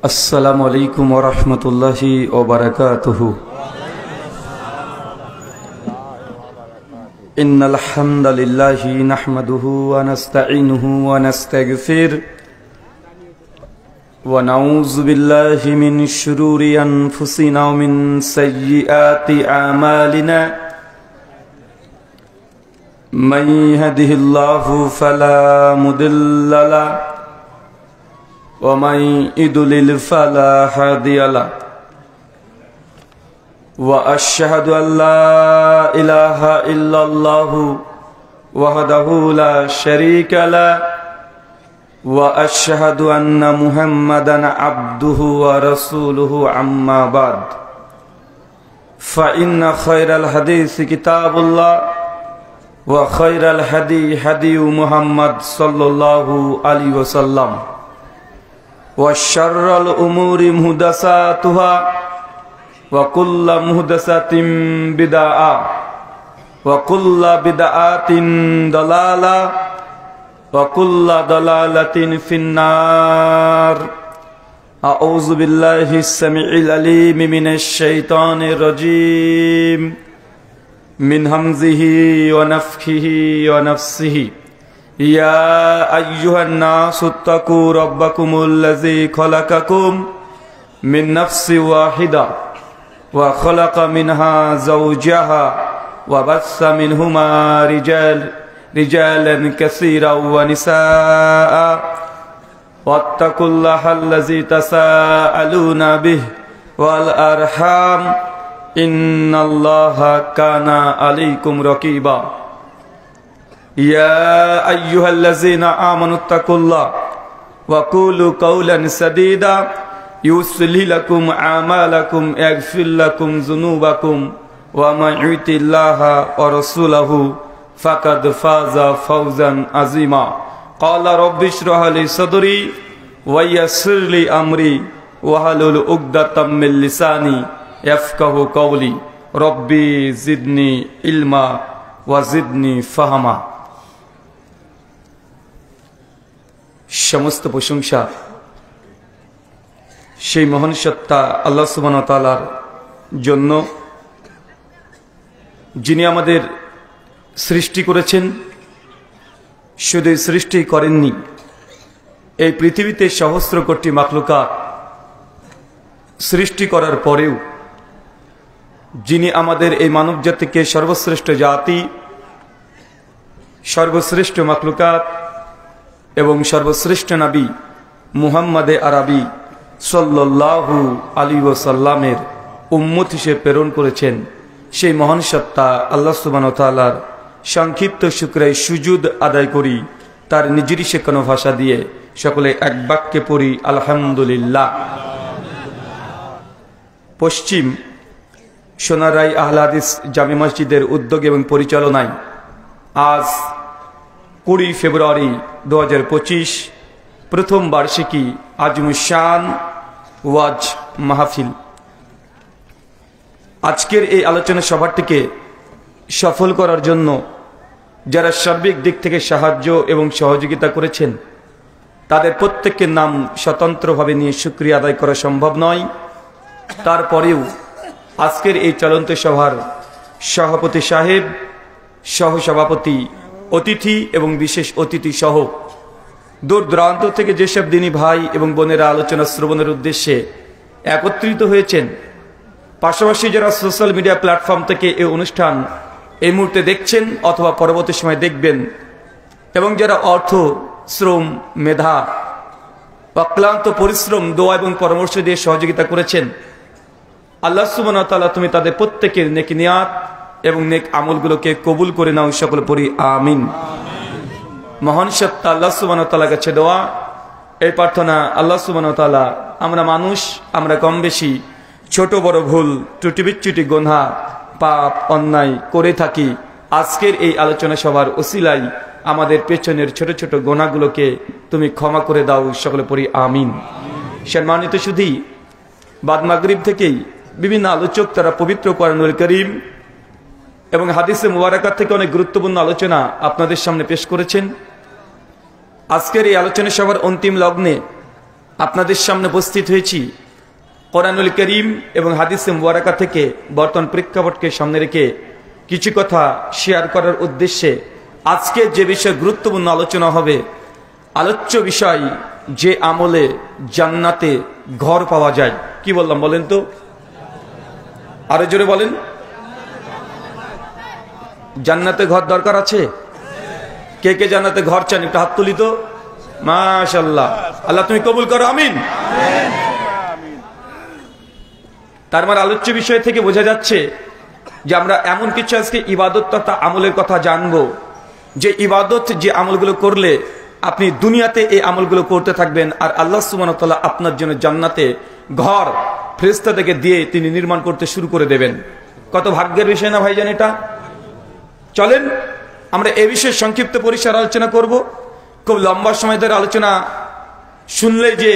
अस्सलामु अलैकुम वरहमतुल्लाहि वबरकातुहु। इन्नल हम्दलिल्लाहि नहमदुहु व नस्तईनुहु व नस्तगफिर व नऊज़ु बिल्लाहि मिन शुरूरि अनफुसिना व मिन सय्यिआति आमालिना मन यहदिहिल्लाहु फला मुदिल्ल लहु वमन युद्लिल फला हादिय लहु व अशहदु अल्ला इलाहा इल्लल्लाहु वहदहु ला शरीक लहु व अशहदु अन्न मुहम्मदन अब्दुहु व रसूलुहु अम्मा बाद फ़इन्न खैरल हदीस किताबुल्लाह व खैरल हदी हदी मुहम्मद सल्लल्लाहु अलैहि वसल्लम व शर्रल उमूरि मुहदसातुहा व कुल्ल मुहदसातिन बिदअह व कुल्ल बिदअतिन दलाला व कुल्ल दलालतिन फिन्नार। अऊज़ु बिल्लाहि अस्समीइल अलीम मिनश शैतानिर रजीम मिन हमज़िही व नफ़्ख़िही व नफ़्सिही। या अय्युहन्नासु इत्तक़ू रब्बकुमुल्लज़ी ख़लक़कुम मिन नफ़्सिन वाहिदा व ख़लक़ मिन्हा ज़ौजहा व बस्स मिन्हुमा रिजालन कसीरन व निसाअ वत्तक़ुल्लाहल्लज़ी तसाअलूना बिहि वल अरहाम इन्नल्लाहा काना अलैकुम रक़ीबा। या अय्युहल्लज़ीना आमनुत्तक़ुल्लाह व क़ूलू क़ौलन सदीदा युस्लिह लकुम आमालकुम यग़फ़िर लकुम ज़ुनूबकुम व मन युतिल्लाहा व रसूलहु फ़क़द फ़ाज़ फ़ौज़न अज़ीमा। क़ाल रब्बि इश्रह ली सदरी व यस्सिर ली अमरी वहलुल उक़दतम मिन लिसानी यफ़क़हू क़ौली रब्बी ज़िदनी इल्मा व ज़िदनी फ़हमा। समस्त प्रशंसा সেই মহান সত্তা আল্লাহ সুবহানাহু ওয়া তাআলার জন্য, যিনি আমাদের সৃষ্টি করেছেন। শুধু সৃষ্টি করেননি, এই পৃথিবীতে সহস্র কোটি মাখলুকাত সৃষ্টি করার পরেও যিনি আমাদের এই মানব জাতিকে সর্বশ্রেষ্ঠ জাতি, সর্বশ্রেষ্ঠ মাখলুকাত এবং সর্বশ্রেষ্ঠ নবী মুহাম্মদে আরবি সাল্লাল্লাহু আলাইহি ওয়াসাল্লামের উম্মত হিসেবে প্রেরণ করেছেন, সেই মহান সত্তা আল্লাহ সুবহানাহু ওয়া তাআলার সংক্ষিপ্ত শুকরিয়া সুজুদ আদায় করি। তার নিজেরই শেখানো ভাষা দিয়ে সকলে এক বাক্যে পড়ি আলহামদুলিল্লাহ। পশ্চিম সোনারাই আহলে হাদিস জামে মসজিদের উদ্যোগ এবং পরিচালনায় আজ 20 ফেব্রুয়ারি 2025 প্রথম বার্ষিকী আজমুশান ওয়াজ মাহফিল। আজকের এই আলোচনা সভাটিকে সফল করার জন্য যারা সার্বিক দিক থেকে সাহায্য এবং সহযোগিতা করেছেন, তাদের প্রত্যেকের নাম স্বতন্ত্রভাবে নিয়ে শুকরিয়া আদায় করা সম্ভব নয়। তারপরেও আজকের এই চলন্ত সভার সভাপতি সাহেব, সহসভাপতি, অতিথি এবং বিশেষ অতিথি সহ দূর দূরান্ত থেকে যেসব দিনী ভাই এবং বোনেরা আলোচনা শ্রবণের উদ্দেশ্যে একত্রিত হয়েছেন, পাশাপাশি যারা সোশ্যাল মিডিয়া প্ল্যাটফর্ম থেকে এই অনুষ্ঠান এই মুহূর্তে দেখছেন অথবা পরবর্তী সময় দেখবেন, এবং যারা অর্থ, শ্রম, মেধা, অক্লান্ত পরিশ্রম, দোয়া এবং পরামর্শ দিয়ে সহযোগিতা করেছেন, আল্লাহ সুবহানাহু ওয়া তাআলা তুমি তাদের প্রত্যেকের নেক নিয়াত এবং নেক আমলগুলোকে কবুল করে নাও, সকলে পড়ি আমিন। মহান সত্তা আল্লাহ সুবহানাহু ওয়া তাআলার কাছে দোয়া, এই প্রার্থনা, আল্লাহ সুবহানাহু ওয়া তাআলা আমরা মানুষ, আমরা কম বেশি ছোট বড় ভুল, ত্রুটি বিচ্যুতি, গুনাহ, পাপ, অন্যায় করে থাকি। আজকের এই আলোচনা সভার ওসিলায় আমাদের পেছনের ছোট ছোট গুনাহগুলোকে তুমি ক্ষমা করে দাও, সকলে পড়ি আমিন। সম্মানিত সুধী, বাদ মাগরিব থেকেই বিভিন্ন আলোচক তারা পবিত্র কোরআনুল কারীম এবং হাদিসে মুবারাকাত থেকে অনেক গুরুত্বপূর্ণ আলোচনা আপনাদের সামনে পেশ করেছেন। আজকের এই আলোচনা সভার অন্তিম লগ্নে আপনাদের সামনে উপস্থিত হয়েছি কোরআনুল করিম এবং হাদিসে মুবারাকা থেকে বর্তমান প্রেক্ষাপটকে সামনে রেখে কিছু কথা শেয়ার করার উদ্দেশ্যে আজকে যে বিষয়ে গুরুত্বপূর্ণ আলোচনা হবে, আলোচ্য বিষয় যে আমলে জান্নাতে ঘর পাওয়া যায়। কি বললাম বলেন তো, আরো জোরে বলেন। জান্নাতে ঘর দরকার আছে? কে কে জান্নাতে ঘর চান একটু হাত তুলি তো। মাশাআল্লাহ, আল্লাহ তুমি কবুল করো, আমিন। তার মানে আলোচ্য বিষয় থেকে বোঝা যাচ্ছে যে আমরা এমন কিছু আজকে ইবাদত তথা আমলের কথা জানবো, যে ইবাদত যে আমলগুলো করলে আপনি দুনিয়াতে এই আমলগুলো করতে থাকবেন, আর আল্লাহ সুবহানাহু ওয়া তাআলা আপনার জন্য জান্নাতে ঘর ফেরেশতা থেকে দিয়ে তিনি নির্মাণ করতে শুরু করে দেবেন। কত ভাগ্যের বিষয় না ভাইজান এটা। চলেন আমরা এ বিষয়ে সংক্ষিপ্ত পরিসর আলোচনা করব। খুব লম্বা সময় ধরে আলোচনা শুনলে যে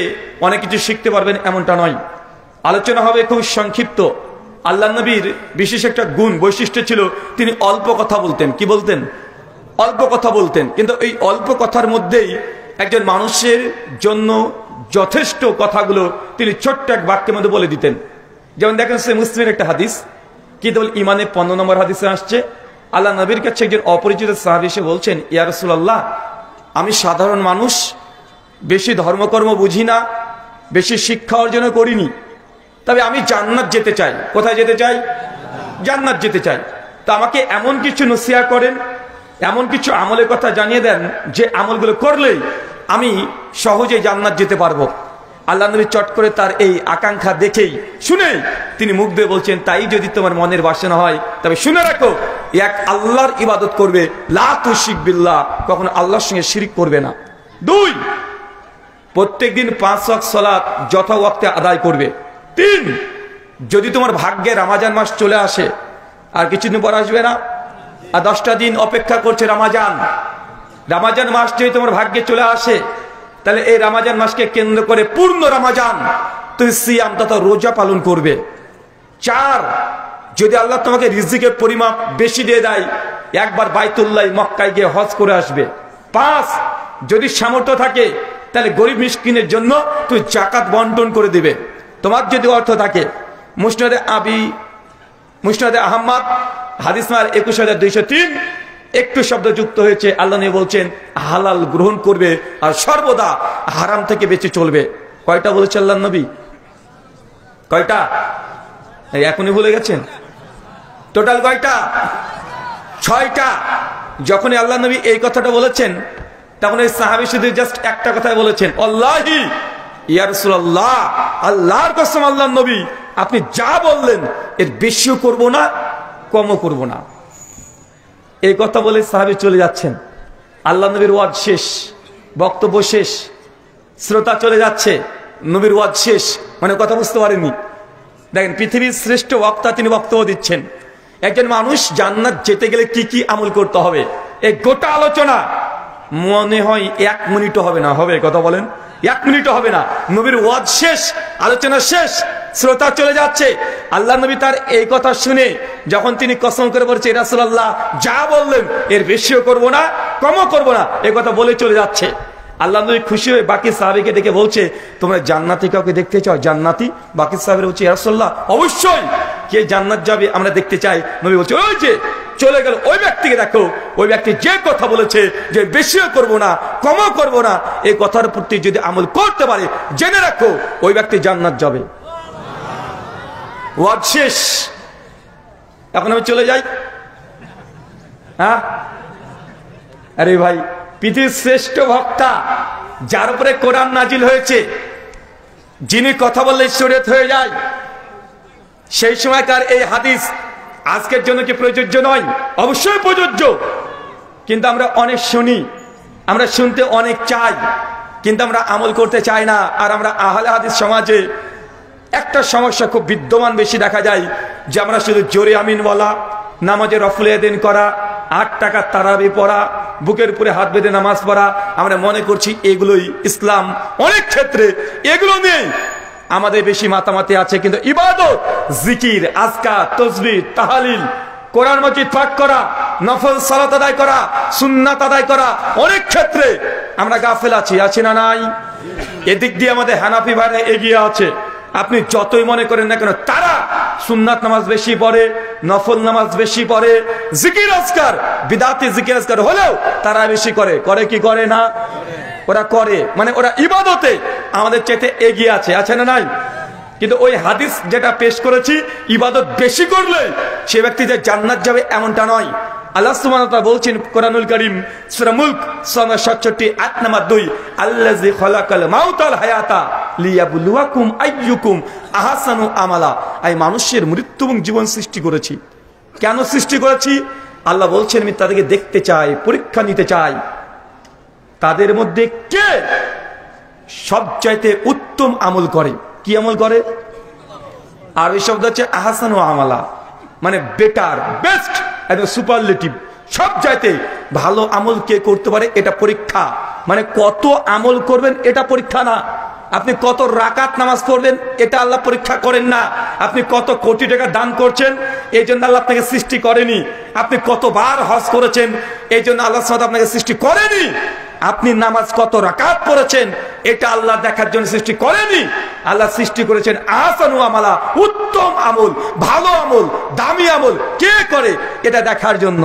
অনেক কিছু শিখতে পারবেন এমনটা নয়, আলোচনা হবে খুব সংক্ষিপ্ত। আল্লাহ নবীর বিশেষ একটা গুণ বৈশিষ্ট্য ছিল, তিনি অল্প কথা বলতেন। কি বলতেন? অল্প কথা বলতেন। কিন্তু এই অল্প কথার মধ্যেই একজন মানুষের জন্য যথেষ্ট কথাগুলো তিনি ছোট্ট এক বাক্যের মধ্যে বলে দিতেন। যেমন দেখেন সে মুসলিমের একটা হাদিস, কিতাবুল ইমানে 15 নম্বর হাদিসে আসছে, আল্লাহ নবীর কাছে একজন অপরিচিত সাহাবী এসে বলছেন, ইয়া রাসূলুল্লাহ, আমি সাধারণ মানুষ, বেশি ধর্মকর্ম বুঝি না, বেশি শিক্ষা অর্জন করিনি, তবে আমি জান্নাত যেতে চাই। কোথায় যেতে চাই? জান্নাত যেতে চাই। তো আমাকে এমন কিছু নসিহত করেন, এমন কিছু আমলের কথা জানিয়ে দেন যে আমলগুলো করলেই আমি সহজে জান্নাত যেতে পারবো। আল্লাহ নবী চট করে তার এই আকাঙ্ক্ষা দেখেই শুনেই তিনি মুখ দিয়ে বলছেন, তাই যদি তোমার মনের বাসনা হয় তবে শুনে রাখো, এক আল্লাহর ইবাদত করবে, লা তুশরিক বিল্লাহ, কখনো আল্লাহর সঙ্গে শিরিক করবে না। 2, প্রত্যেকদিন 5 ওয়াক্ত সালাত যথা ওয়াক্তে আদায় করবে। 3, যদি তোমার ভাগ্যে রমজান মাস চলে আসে, আর কিছুদিন পর আসবে না, আর 10টা দিন অপেক্ষা করছে রমজান মাস যদি তোমার ভাগ্যে চলে আসে, তাহলে এই রমজান মাসকে কেন্দ্র করে পূর্ণ রমজান তুমি সিয়াম তথা রোজা পালন করবে। 4, যদি আল্লাহ তোমাকে রিজিকের পরিমাপ বেশি দিয়ে দেয়, একবার বাইতুল্লাহ মক্কায় গিয়ে হজ করে আসবে। 5, যদি সামর্থ্য থাকে তাহলে গরিব মিসকিনের জন্য তুই যাকাত বন্টন করে দিবে। তোমার যদি অর্থ থাকে, মুসনাদে আহমদ হাদিস নাম্বার 21203 একটু শব্দ যুক্ত হয়েছে। আল্লাহ নবী বলছেন হালাল গ্রহণ করবে আর সর্বদা হারাম থেকে বেঁচে চলবে। কয়টা বলেছে আল্লাহ নবী? কয়টা? এখনই ভুলে গেছেন? টোটাল কয়টা? 6টা। যখনই আল্লাহ নবী এই কথাটা বলেছেন, তখন এই সাহাবী শুধু জাস্ট একটা কথাই বলেছেন, আল্লাহি ইয়া রাসূলুল্লাহ, আল্লাহর কসম আল্লাহ নবী, আপনি যা বললেন এর বেশিও করব না, কমও করব না। এই কথা বলে সাহাবী চলে যাচ্ছেন। আল্লাহ নবীর ওয়াজ শেষ, বক্তব্য শেষ, শ্রোতা চলে যাচ্ছে, নবীর ওয়াজ শেষ, মানে কথা বুঝতে পারেননি। দেখেন, পৃথিবীর শ্রেষ্ঠ বক্তা তিনি বক্তব্য দিচ্ছেন। একজন মানুষ জান্নাত যেতে গেলে কি কি আমল করতে হবে, এই গোটা আলোচনা মনে হয় 1 মিনিটও হবে না। হবে? কথা বলেন। 1 মিনিটও হবে না। নবীর ওয়াজ শেষ, আলোচনা শেষ, শ্রোতা চলে যাচ্ছে। আল্লাহ নবী তার এই কথা শুনে যখন তিনি কসম করে বলছে, রাসূলুল্লাহ যা বললেন এর বেশিও করব না, কমও করব না, এই কথা বলে চলে যাচ্ছে। আল্লাহ নবী খুশি হয়ে বাকি সাহাবীকে ডেকে বলছে, তোমরা জান্নাতি কাউকে দেখতে চাও? জান্নাতি? বাকি সাহাবীরা বলছে, ইয়া রাসূলুল্লাহ অবশ্যই, কে জান্নাত যাবে আমরা দেখতে চাই। নবী বলছে, ওই যে চলে গেল ওই ব্যক্তিকে দেখো, ওই ব্যক্তি যে কথা বলেছে যে বেশিও করব না, কমও করব না, এই কথার প্রতি যদি আমল করতে পারে, জেনে রাখো ওই ব্যক্তি জান্নাত যাবে। ওয়াজ শেষ, এখন আমি চলে যাই। হ্যাঁ, আরে ভাই, পৃথিবীর শ্রেষ্ঠ বক্তা, যার উপরে কোরআন নাজিল হয়েছে, যিনি কথা বললে শরীয়ত হয়ে যায়, সেই সময়কার এই হাদিস আজকের জন্য কি প্রযোজ্য নয়? অবশ্যই প্রযোজ্য। কিন্তু আমরা অনেক শুনি, আমরা শুনতে অনেক চাই, কিন্তু আমরা আমল করতে চাই না। আর আমরা আহলে হাদিস সমাজে একটা সমস্যা খুব বিদ্যমান বেশি দেখা যায়, যে আমরা শুধু জোরে আমিন বলা, নামাজে রফুল ইয়াদাইন করা, 8 টাকার তারাবি পড়া, বুকের উপরে হাত বেঁধে নামাজ পড়া, আমরা মনে করছি এগুলোই ইসলাম। অনেক ক্ষেত্রে এগুলো নেই, আমাদের বেশি মাতামাতি আছে। কিন্তু ইবাদত, জিকির, আজকার, তাসবিহ, তাহলিল, কোরআন মাজিদ পাঠ করা, নফল সালাত আদায় করা, সুন্নাত আদায় করা, অনেক ক্ষেত্রে আমরা গাফেল আছি না নাই? এদিক দিয়ে আমাদের হানাফি ভাইরা এগিয়ে আছে। আপনি যতই মনে করেন না কেন, তারা সুন্নাত নামাজ বেশি পড়ে, নফল নামাজ বেশি পড়ে, জিকির আজকার বিদাতি জিকির আজকার হলেও তারা বেশি করে কি করে না? ওরা করে, মানে ওরা ইবাদতে আমাদের চাইতে এগিয়ে আছে না নাই? কিন্তু ওই হাদিস যেটা পেশ করেছি, ইবাদত বেশি করলে সে ব্যক্তি যে জান্নাত যাবে এমনটা নয়। আল্লাহ সুবহানাহু ওয়া তাআলা বলছেন কোরআনুল কারীম সূরা মুলক 67 আয়াত নাম্বার 2, আল্লাযী খালাকাল মাউতা ওয়াল হায়াতা লিয়াবলুয়াকুম আইয়ুকুম আহসানু আমালা। আমি মানুষের মৃত্যু এবং জীবন সৃষ্টি করেছি। কেন সৃষ্টি করেছি? আল্লাহ বলছেন আমি তাদেরকে দেখতে চাই, পরীক্ষা নিতে চাই, তাদের মধ্যে কে সবচাইতে উত্তম আমল করে। কি আমল করে? আরবি শব্দ হচ্ছে আহসানু আমালা, মানে বেটার, বেস্ট, একদম সুপারলেটিভ, সব চাইতে ভালো আমল কে করতে পারে এটা পরীক্ষা। মানে কত আমল করবেন এটা পরীক্ষা না। আপনি কত রাকাত নামাজ পড়বেন এটা আল্লাহ পরীক্ষা করেন না। আপনি কত কোটি টাকা দান করছেন এই জন্য আল্লাহ আপনাকে সৃষ্টি করেনি। আপনি কতবার হজ করেছেন এই জন্য আল্লাহ আপনাকে সৃষ্টি করেনি। আপনি নামাজ কত রাকাত পড়েছেন এটা আল্লাহ দেখার জন্য সৃষ্টি করেনি। আল্লাহ সৃষ্টি করেছেন আহসানু আমালা, উত্তম আমল, ভালো আমল, দামি আমল কে করে এটা দেখার জন্য।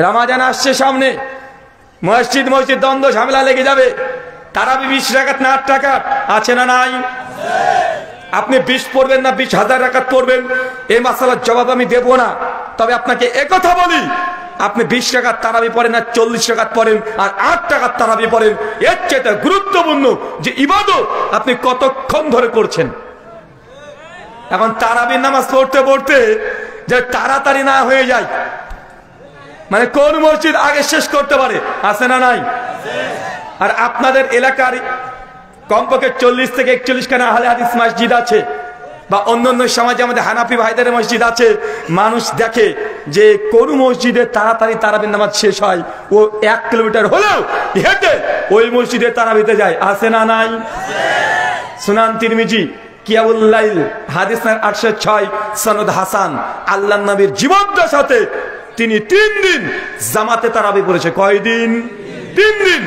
রমজান আসছে সামনে, মসজিদ দ্বন্দ্ব ঝামেলা লেগে যাবে। তারাবি 20 রাকাত না 8 রাকাত আছে না নাই? আপনি 20 পড়বেন না 20,000 রাকাত পড়বেন এই মাসালার জবাব আমি দেব না। তবে আপনাকে একথা বলি, আপনি 20 রাকাত তারাবি পড়েন না 40 রাকাত পড়েন আর 8 রাকাত তারাবি পড়েন, এর চেয়ে গুরুত্বপূর্ণ যে ইবাদত আপনি কতক্ষণ ধরে করছেন। এখন তারাবির নামাজ পড়তে পড়তে যে তাড়াতাড়ি না হয়ে যায়, মানে কোন মসজিদ আগে শেষ করতে পারে, আছে না নাই? আর আপনাদের এলাকার কমপক্ষে 40 থেকে 41 খানা আহলে হাদিস মসজিদ আছে, বা অন্যান্য সমাজে আমাদের হানাফি ভাইদের মসজিদ আছে। মানুষ দেখে যে কোন মসজিদে তাড়াতাড়ি তারাবির নামাজ শেষ হয়, ও 1 কিলোমিটার হলেও হেঁটে ওই মসজিদে তারাবিতে যায়, আছে না নাই? সুনান তিরমিজি কিয়ামুল লাইল হাদিস 806 সনদ হাসান, আল্লাহর নবীর জীবদ্দশাতে তিনি 3 দিন জামাতে তারাবি পড়েছে। কয়দিন? 3 দিন।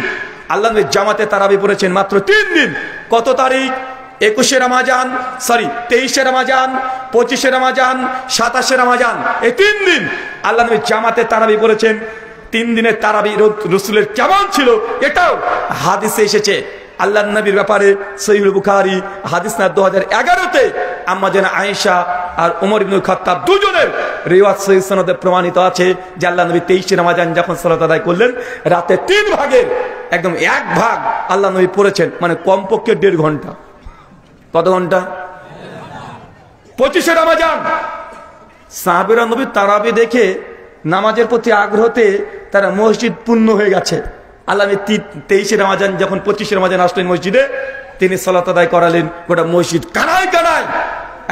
আল্লাহ নবী জামাতে তারাবি পড়েছেন মাত্র 3 দিন। কত তারিখ? 21 রমজান, 23 রমজান, 25 রমজান, 27 রমজান, এই 3 দিন আল্লাহ নবী জামাতে তারাবি পড়েছেন। 3 দিনের তারাবি রাসূলের কেমন ছিল এটাও হাদিসে এসেছে। আল্লাহর নবীর ব্যাপারে সহিহুল বুখারী হাদিস 2011-তে আম্মা জানা আয়েশা আর ওমর ইবনে খাত্তাব দুজনের রিওয়ায়াত সহিহ সনদে প্রমাণিত আছে যে আল্লাহ নবী 23 রমজান যখন সালাত আদায় করলেন, রাতে 3 ভাগের একদম 1 ভাগ আল্লাহ নবী পড়েছেন, মানে কমপক্ষে 1.5 ঘন্টা। কত ঘন্টা? 25 রমজান সাহাবীরা নবী তারাবি দেখে নামাজের প্রতি আগ্রহতে তারা মসজিদ পূর্ণ হয়ে গেছে। আল্লাহ 23 রমজান যখন 25 রমজান আসলেন মসজিদে, তিনি সালাত আদায় করালেন, গোটা মসজিদ কানায় কানায়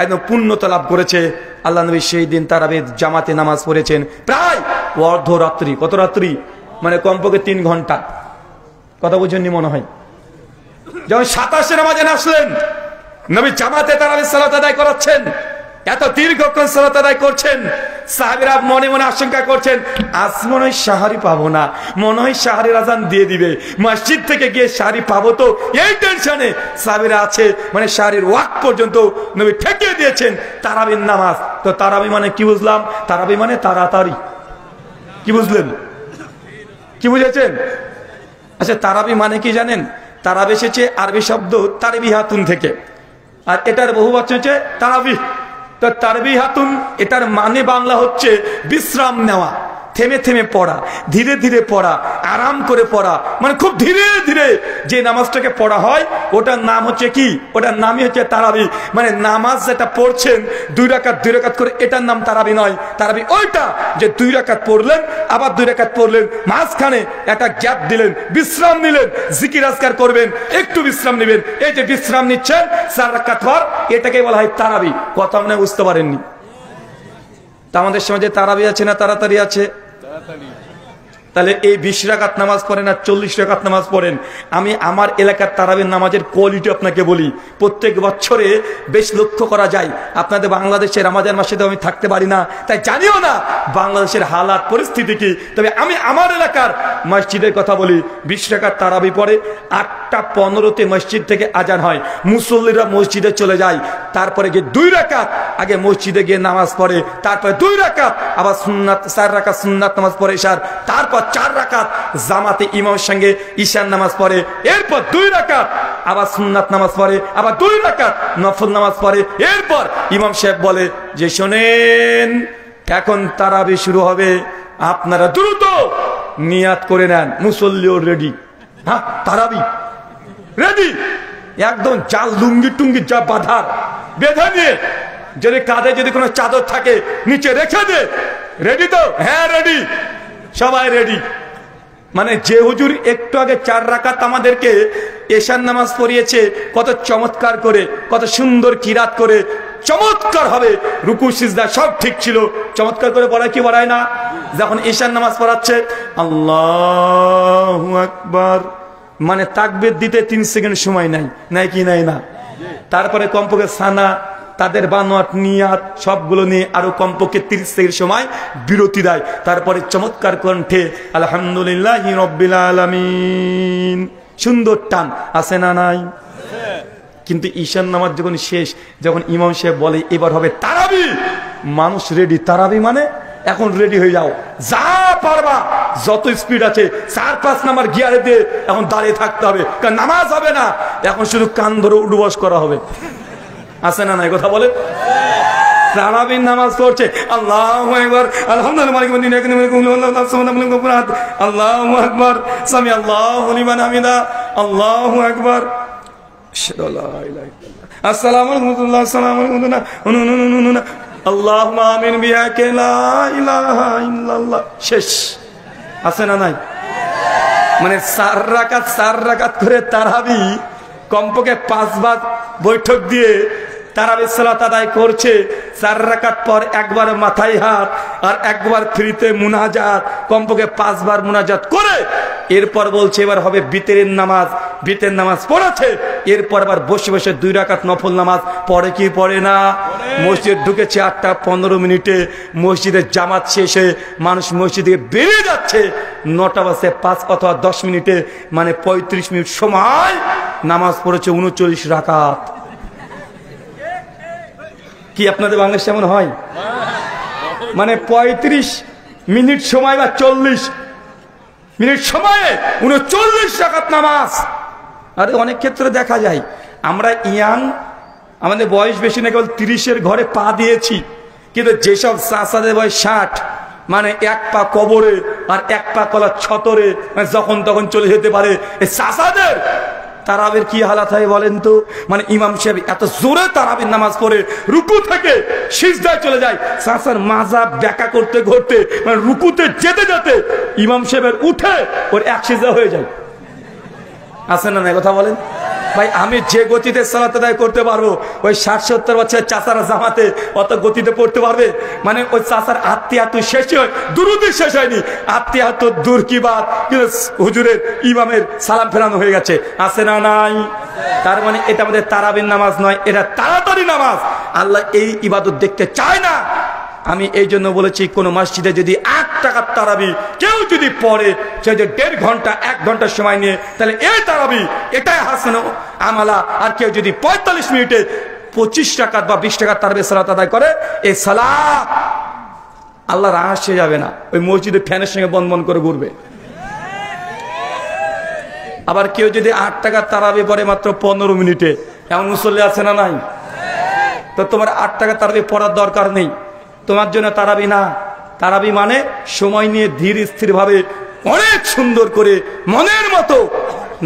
একদম পূর্ণতা লাভ করেছে। আল্লাহ নবী সেই দিন তারাবির জামাতে নামাজ পড়েছেন প্রায় অর্ধরাত্রি। কত রাত্রি? মানে কমপক্ষে 3 ঘন্টা। কথা বুঝেননি মনে হয়? যখন 27 রমজান আসলেন, নবী জামাতে তারাবির সালাত আদায় করাচ্ছেন, এত দীর্ঘক্ষণ সালাত আদায় করছেন, সাহাবীরা মনে মনে আশঙ্কা করছেন আজ মনে হয় সাহারি পাবো না, মনে হয় সাহারির আজান দিয়ে দিবে, মসজিদ থেকে গিয়ে সাহারি পাবো তো, এই টেনশনে সাহাবীরা আছে। মানে সাহারির ওয়াক্ত পর্যন্ত নবী ঠেকিয়ে দিয়েছেন তারাবির নামাজ। তো তারাবি মানে কি বুঝলাম? তারাবি মানে তাড়াতাড়ি। কি বুঝলেন? কি বুঝেছেন? আচ্ছা, তারাবি মানে কি জানেন? তারাবি এসেছে আরবি শব্দ তারবিহাতুন থেকে, আর এটার বহুবচন হচ্ছে তারাবিহ। তো তারবিহাতুন এটার মানে বাংলা হচ্ছে বিশ্রাম নেওয়া, থেমে থেমে পড়া, ধীরে ধীরে পড়া, আরাম করে পড়া, মানে খুব ধীরে ধীরে যে নামাজটাকে পড়া হয় ওটার নাম হচ্ছে কি? ওটার নামই হচ্ছে তারাবি। মানে নামাজ যেটা পড়ছেন 2 রাকাত 2 রাকাত করে, এটার নাম তারাবি নয়। তারাবি ওইটা যে 2 রাকাত পড়লেন, আবার 2 রাকাত পড়লেন, মাঝখানে একটা গ্যাপ দিলেন, বিশ্রাম নিলেন, জিকির আজকার করবেন, একটু বিশ্রাম নেবেন, এই যে বিশ্রাম নিচ্ছেন 4 রাকাত পর, এটাকে বলা হয় তারাবি। কথা মনে বুঝতে পারেননি? তা আমাদের সমাজে তারাবি আছে না তাড়াতাড়ি আছে? তাহলে এই 20 রাকাত নামাজ পড়েন আর 40 রাকাত নামাজ পড়েন, আমি আমার এলাকার তারাবির নামাজের কোয়ালিটি আপনাকে বলি। প্রত্যেক বছরে বেশ লক্ষ্য করা যায়, আপনাদের বাংলাদেশের রমজান মাসে তো আমি থাকতে পারি না, তাই জানিও না বাংলাদেশের হালাত পরিস্থিতি কি। তবে আমি আমার এলাকার মসজিদের কথা বলি, 20 রাকাত তারাবি পড়ে, 8:15 মসজিদ থেকে আজান হয়, মুসল্লিরা মসজিদে চলে যায়, তারপরে গিয়ে 2 রাকাত আগে মসজিদে গিয়ে নামাজ পড়ে, তারপরে 2 রাকাত আবার সুন্নাত, 4 রাকাত সুন্নাত নামাজ পড়ে ইশার, তারপর 4 রাকাত জামাতে ইমামের সঙ্গে ঈশার নামাজ পড়ে, এরপর 2 রাকাত আবার সুন্নাত নামাজ পড়ে, আবার 2 রাকাত নফল নামাজ পড়ে। এরপর ইমাম সাহেব বলে যে শোনেন এখন তারাবি শুরু হবে, আপনারা দ্রুত নিয়াত করে নেন। মুসল্লিও রেডি, হ্যাঁ তারাবি রেডি, একদম জাল লুঙ্গি টুঙ্গি যা বাঁধার বেঁধে নিয়ে, যদি কাঁধে যদি কোনো চাদর থাকে নিচে রেখে দে, রেডি তো? হ্যাঁ রেডি, সবাই রেডি। মানে যে হুজুর একটু আগে 4 রাকাত আমাদেরকে এশার নামাজ পড়িয়েছে, কত চমৎকার করে, কত সুন্দর কিরাত করে, চমৎকার হবে, রুকু সিজদা সব ঠিক ছিল, চমৎকার করে পড়ায় কি পড়ায় না? যখন এশার নামাজ পড়াচ্ছে আল্লাহু আকবার, মানে তাকবীর দিতে 3 সেকেন্ড সময় নাই, নাই কি নাই না? তারপরে কমপক্ষে সানা, তাদের বানোয়াট নিয়াত সবগুলো নিয়ে আরো কমপক্ষে 30 সেকেন্ড সময় বিরতি দেয়, তারপরে চমৎকার কণ্ঠে আলহামদুলিল্লাহি রাব্বিল আলামিন, সুন্দর টান আছে না নাই? কিন্তু ঈশান নামাজ যখন শেষ, যখন ইমাম সাহেব বলে এবার হবে তারাবি, মানুষ রেডি। তারাবি মানে এখন রেডি হয়ে যাও, যা পারবা, যত স্পিড আছে 4-5 নাম্বার গিয়ারে দিয়ে এখন দাঁড়িয়ে থাকতে হবে, কারণ নামাজ হবে না, এখন শুধু কান ধরে উঠবস করা হবে। আছে না নাই কথা বলে? তারাবির নামাজ পড়ছে আল্লাহু আকবার, আলহামদুলিল্লাহ, আল্লাহু আকবার, সামি আল্লাহু লিমান হামিদা, আল্লাহু আকবার, আসসালামু আলাইকুম, আসসালামু আলাইকুম, আল্লাহুম্মা আমিন বিহাকে লা ইলাহা ইল্লাল্লাহ, শেষ। আছে না নাই? মানে 4 রাকাত করে তারাবি, কমপক্ষে 5 বার বৈঠক দিয়ে তারাবির সালাত আদায় করছে। 4 রাকাত পর একবার মাথায় হাত আর একবার ফ্রিতে মুনাজাত, কমপক্ষে 5 বার মুনাজাত করে এরপর বলছে এবার হবে বিতরের নামাজ। বিতের নামাজ পড়েছে, এরপর আবার বসে বসে 2 রাকাত নফল নামাজ পড়ে কি পড়ে না? মসজিদ ঢুকেছে 8:15, মসজিদের জামাত শেষে মানুষ মসজিদ থেকে বেরিয়ে যাচ্ছে 9:05 অথবা 10 মিনিটে, মানে 35 মিনিট সময় নামাজ পড়েছে 39 রাকাত। কি আপনাদের বাংলাদেশে এমন হয়? মানে 35 মিনিট সময় বা 40 মিনিট সময়ে 39 রাকাত নামাজ। আরে অনেক ক্ষেত্রে দেখা যায় আমরা ইয়াং, আমাদের বয়স বেশি না, কেবল 30-এর ঘরে পা দিয়েছি, কিন্তু যেসব চাচাদের বয়স 60, মানে 1 পা কবরে আর 1 পা কলার ছতরে, মানে যখন তখন চলে যেতে পারে, এই চাচাদের তারাবির কি হালাত হয় বলেন তো? মানে ইমাম সাহেব এত জোরে তারাবির নামাজ পড়ে রুকু থেকে সিজদায় চলে যায়, চাচার মাজা ব্যাকা করতে করতে, মানে রুকুতে যেতে যেতে ইমাম সাহেবের উঠে ওর 1 সিজদা হয়ে যায়। আছে না কথা বলেন ভাই? আমি যে গতিতে সালাত আদায় করতে পারবো, ওই 60-70 বছরের চাচারা জামাতে অত গতিতে পড়তে পারবে? মানে ওই চাচার আত্মীয়াত শেষ হয়, দুরুদি শেষ হয়নি, আত্মীয়াত দূর কি বাত, কিন্তু হুজুরের ইমামের সালাম ফেরানো হয়ে গেছে। আছে না নাই? তার মানে এটা আমাদের তারাবির নামাজ নয়, এটা তাড়াতাড়ি নামাজ। আল্লাহ এই ইবাদত দেখতে চায় না। আমি এই জন্য বলেছি, কোন মসজিদে যদি 8 টাকার তারাবি কেউ যদি পড়ে, সে যে 1.5 ঘন্টা 1 ঘন্টা সময় নিয়ে, তাহলে এই তারাবি এটাই হাসান আমালা। আর কেউ যদি 45 মিনিটে 25 টাকা বা 20 টাকার তারাবি সালাত আদায় করে, এই সালাত আল্লাহর আশে যাবে না, ওই মসজিদে ফ্যানের সঙ্গে বন বন করে ঘুরবে। আবার কেউ যদি 8 টাকার তারাবি পড়ে মাত্র 15 মিনিটে, এমন মুসল্লি আছে না নাই? তো তোমার 8 টাকার তারাবি পড়ার দরকার নেই, তোমার জন্য তারাবি না। তারাবি মানে সময় নিয়ে ধীর স্থির ভাবে অনেক সুন্দর করে মনের মতো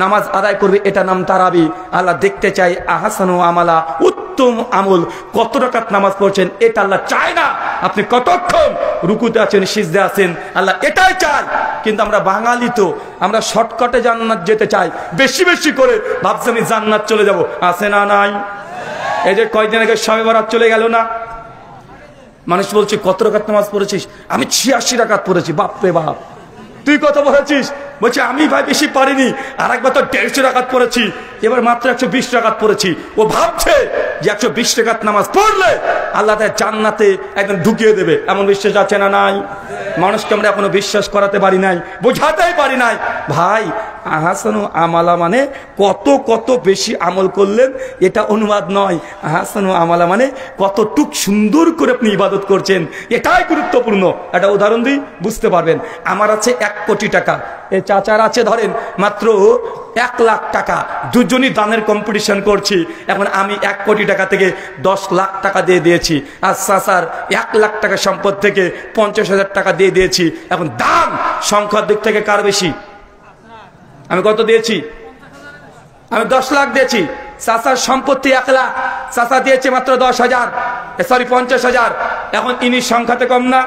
নামাজ আদায় করবে, এটা নাম তারাবি। আল্লাহ দেখতে চাই আহসানু আমালা, উত্তম আমল। কত রাকাত নামাজ পড়ছেন এটা আল্লাহ চায় না, আপনি কতক্ষণ রুকুতে আছেন, সিজদে আছেন, আল্লাহ এটাই চায়। কিন্তু আমরা বাঙালি তো, আমরা শর্টকাটে জান্নাত যেতে চাই, বেশি বেশি করে ভাবছি আমি জান্নাত চলে যাব। আছে না নাই? এই যে কয়েকদিন আগে শবে বরাত চলে গেল না, মানুষ বলছে কত রাকাত নামাজ পড়েছিস? আমি 86 রাকাত পড়েছি। বাপ রে বাপ, তুই কত পড়েছিস? বলছে আমি ভাই বেশি পারিনি, আর একবার তো 150 রাকাত পড়েছি, এবার মাত্র 120 রাকাত পড়েছি। ও ভাবছে যে 120 রাকাত নামাজ পড়লে আল্লাহ তার জান্নাতে একদম ঢুকিয়ে দেবে। এমন বিশ্বাস আছে না নাই? মানুষকে আমরা এখনো বিশ্বাস করাতে পারি নাই, বোঝাতেই পারি নাই। ভাই আহসানু আমালা মানে কত কত বেশি আমল করলেন এটা অনুবাদ নয়। আহসানু আমালা মানে কতটুক সুন্দর করে আপনি ইবাদত করছেন, এটাই গুরুত্বপূর্ণ। একটা উদাহরণ দিই, বুঝতে পারবেন। আমার আছে 1 কোটি টাকা, এই চাচার আছে ধরেন মাত্র 1 লাখ টাকা। দুজনই দানের কম্পিটিশন করছি। এখন আমি 1 কোটি টাকা থেকে 10 লাখ টাকা দিয়ে দিয়েছি, আর চাচার 1 লাখ টাকা সম্পদ থেকে 50,000 টাকা দিয়ে দিয়েছি। এখন দান সংখ্যার দিক থেকে কার বেশি? আমি কত দিয়েছি? আমি 10 লাখ দিয়েছি। চাচার সম্পত্তি 1 লাখ, চাচা দিয়েছে মাত্র 10,000, সরি 50,000। এখন ইনি সংখ্যাতে কম না,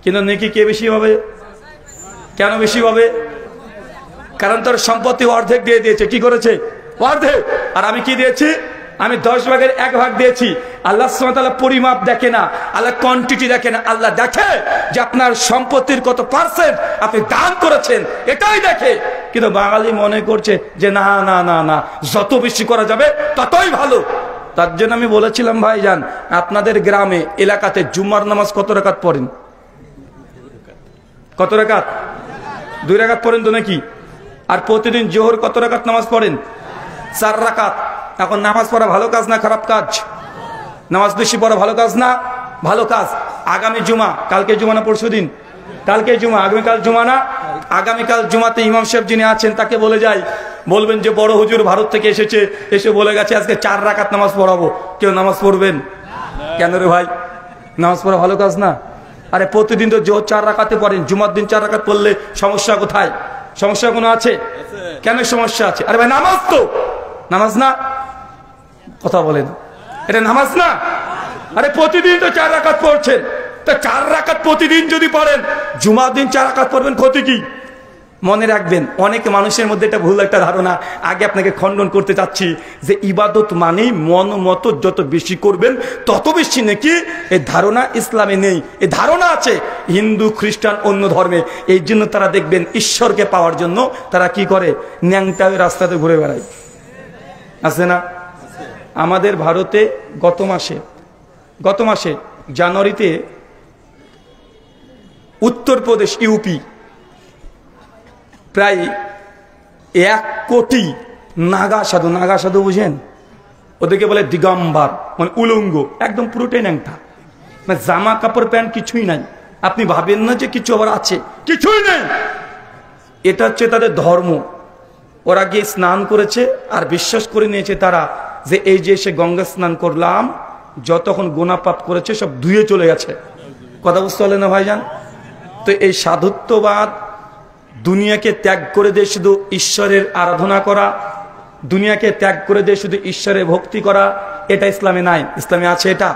কিন্তু নাকি কে বেশি হবে? কেন বেশি হবে? কারণ তোর সম্পত্তি অর্ধেক দিয়ে দিয়েছে। কি করেছে? অর্ধেক। আর আমি কি দিয়েছি? আমি 10 ভাগের 1 ভাগ দিয়েছি। আল্লাহ সুবহানাহু ওয়া তাআলা পরিমাপ দেখে না, আল্লাহ কোয়ান্টিটি দেখে না, আল্লাহ দেখে যে আপনার সম্পত্তির কত পার্সেন্ট আপনি দান করেছেন, এটাই দেখে। কিন্তু বাঙালি মনে করছে যে না না না না, যত বেশি করা যাবে ততই ভালো। তার জন্য আমি বলেছিলাম ভাইজান, আপনাদের গ্রামে এলাকাতে জুমার নামাজ কত রাকাত পড়েন? কত রাকাত? 2 রাকাত পড়েন তো নাকি? আর প্রতিদিন জোহর কত রাকাত নামাজ পড়েন? 4 রাকাত। এখন নামাজ পড়া ভালো কাজ না খারাপ কাজ? নামাজ বেশি পড়া ভালো কাজ না ভালো কাজ? আগামী জুমা, কালকে জুমা না পরশু দিন? কালকে জুমা, আগামীকাল জুমা না? আগামীকাল জুমাতে ইমাম সাহেব যিনি আছেন তাকে বলে যাই, বলবেন যে বড় হুজুর ভারত থেকে এসেছে, এসে বলে গেছে আজকে 4 রাকাত নামাজ পড়াবো। কেউ নামাজ পড়বেন? কেন রে ভাই? নামাজ পড়া ভালো কাজ না? আরে প্রতিদিন তো জোহর 4 রাকাতে পড়েন, জুমার দিন 4 রাকাত পড়লে সমস্যা কোথায়? সমস্যা কোনো আছে? কেন সমস্যা আছে? আরে ভাই নামাজ তো নামাজ না, কথা বলেন, এটা নামাজ না? আরে প্রতিদিন তো 4 রাকাত পড়ছেন, তা 4 রাকাত প্রতিদিন যদি পড়েন, জুমার দিন 4 রাকাত পড়বেন, ক্ষতি কি? মনে রাখবেন, অনেক মানুষের মধ্যে এটা ভুল একটা ধারণা। আগে আপনাকে খণ্ডন করতে চাচ্ছি যে ইবাদত মানেই মন মতো যত বেশি করবেন তত বেশি নাকি, এই ধারণা ইসলামে নেই। এই ধারণা আছে হিন্দু, খ্রিস্টান, অন্য ধর্মে। এই জন্য তারা দেখবেন ঈশ্বরকে পাওয়ার জন্য তারা কি করে, ন্যাংটা রাস্তাতে ঘুরে বেড়ায়। আছে না? আমাদের ভারতে গত মাসে জানুয়ারিতে উত্তরপ্রদেশ, ইউপি প্রায় 1 কোটি নাগা সাধু বুঝেন? ওদেরকে বলে দিগম্বর, মানে উলঙ্গ, একদম পুরোটাই ন্যাংটা, মানে জামা কাপড় প্যান্ট কিছুই নাই। আপনি ভাবেন না যে কিছু আবার আছে, কিছুই নেই। এটা হচ্ছে তাদের ধর্ম। ওরা গিয়ে স্নান করেছে আর বিশ্বাস করে নিয়েছে তারা যে এই যে এসে গঙ্গা স্নান করলাম, যতক্ষণ গুনাহ পাপ করেছে সব ধুয়ে চলে গেছে। কথা বুঝতে পারলেন না ভাইজান? তো এই সাধুত্ববাদ, দুনিয়াকে ত্যাগ করে দিয়ে শুধু ঈশ্বরের আরাধনা করা, দুনিয়াকে ত্যাগ করে দিয়ে শুধু ঈশ্বরের ভক্তি করা, এটা ইসলামে নাই। ইসলামে আছে এটা?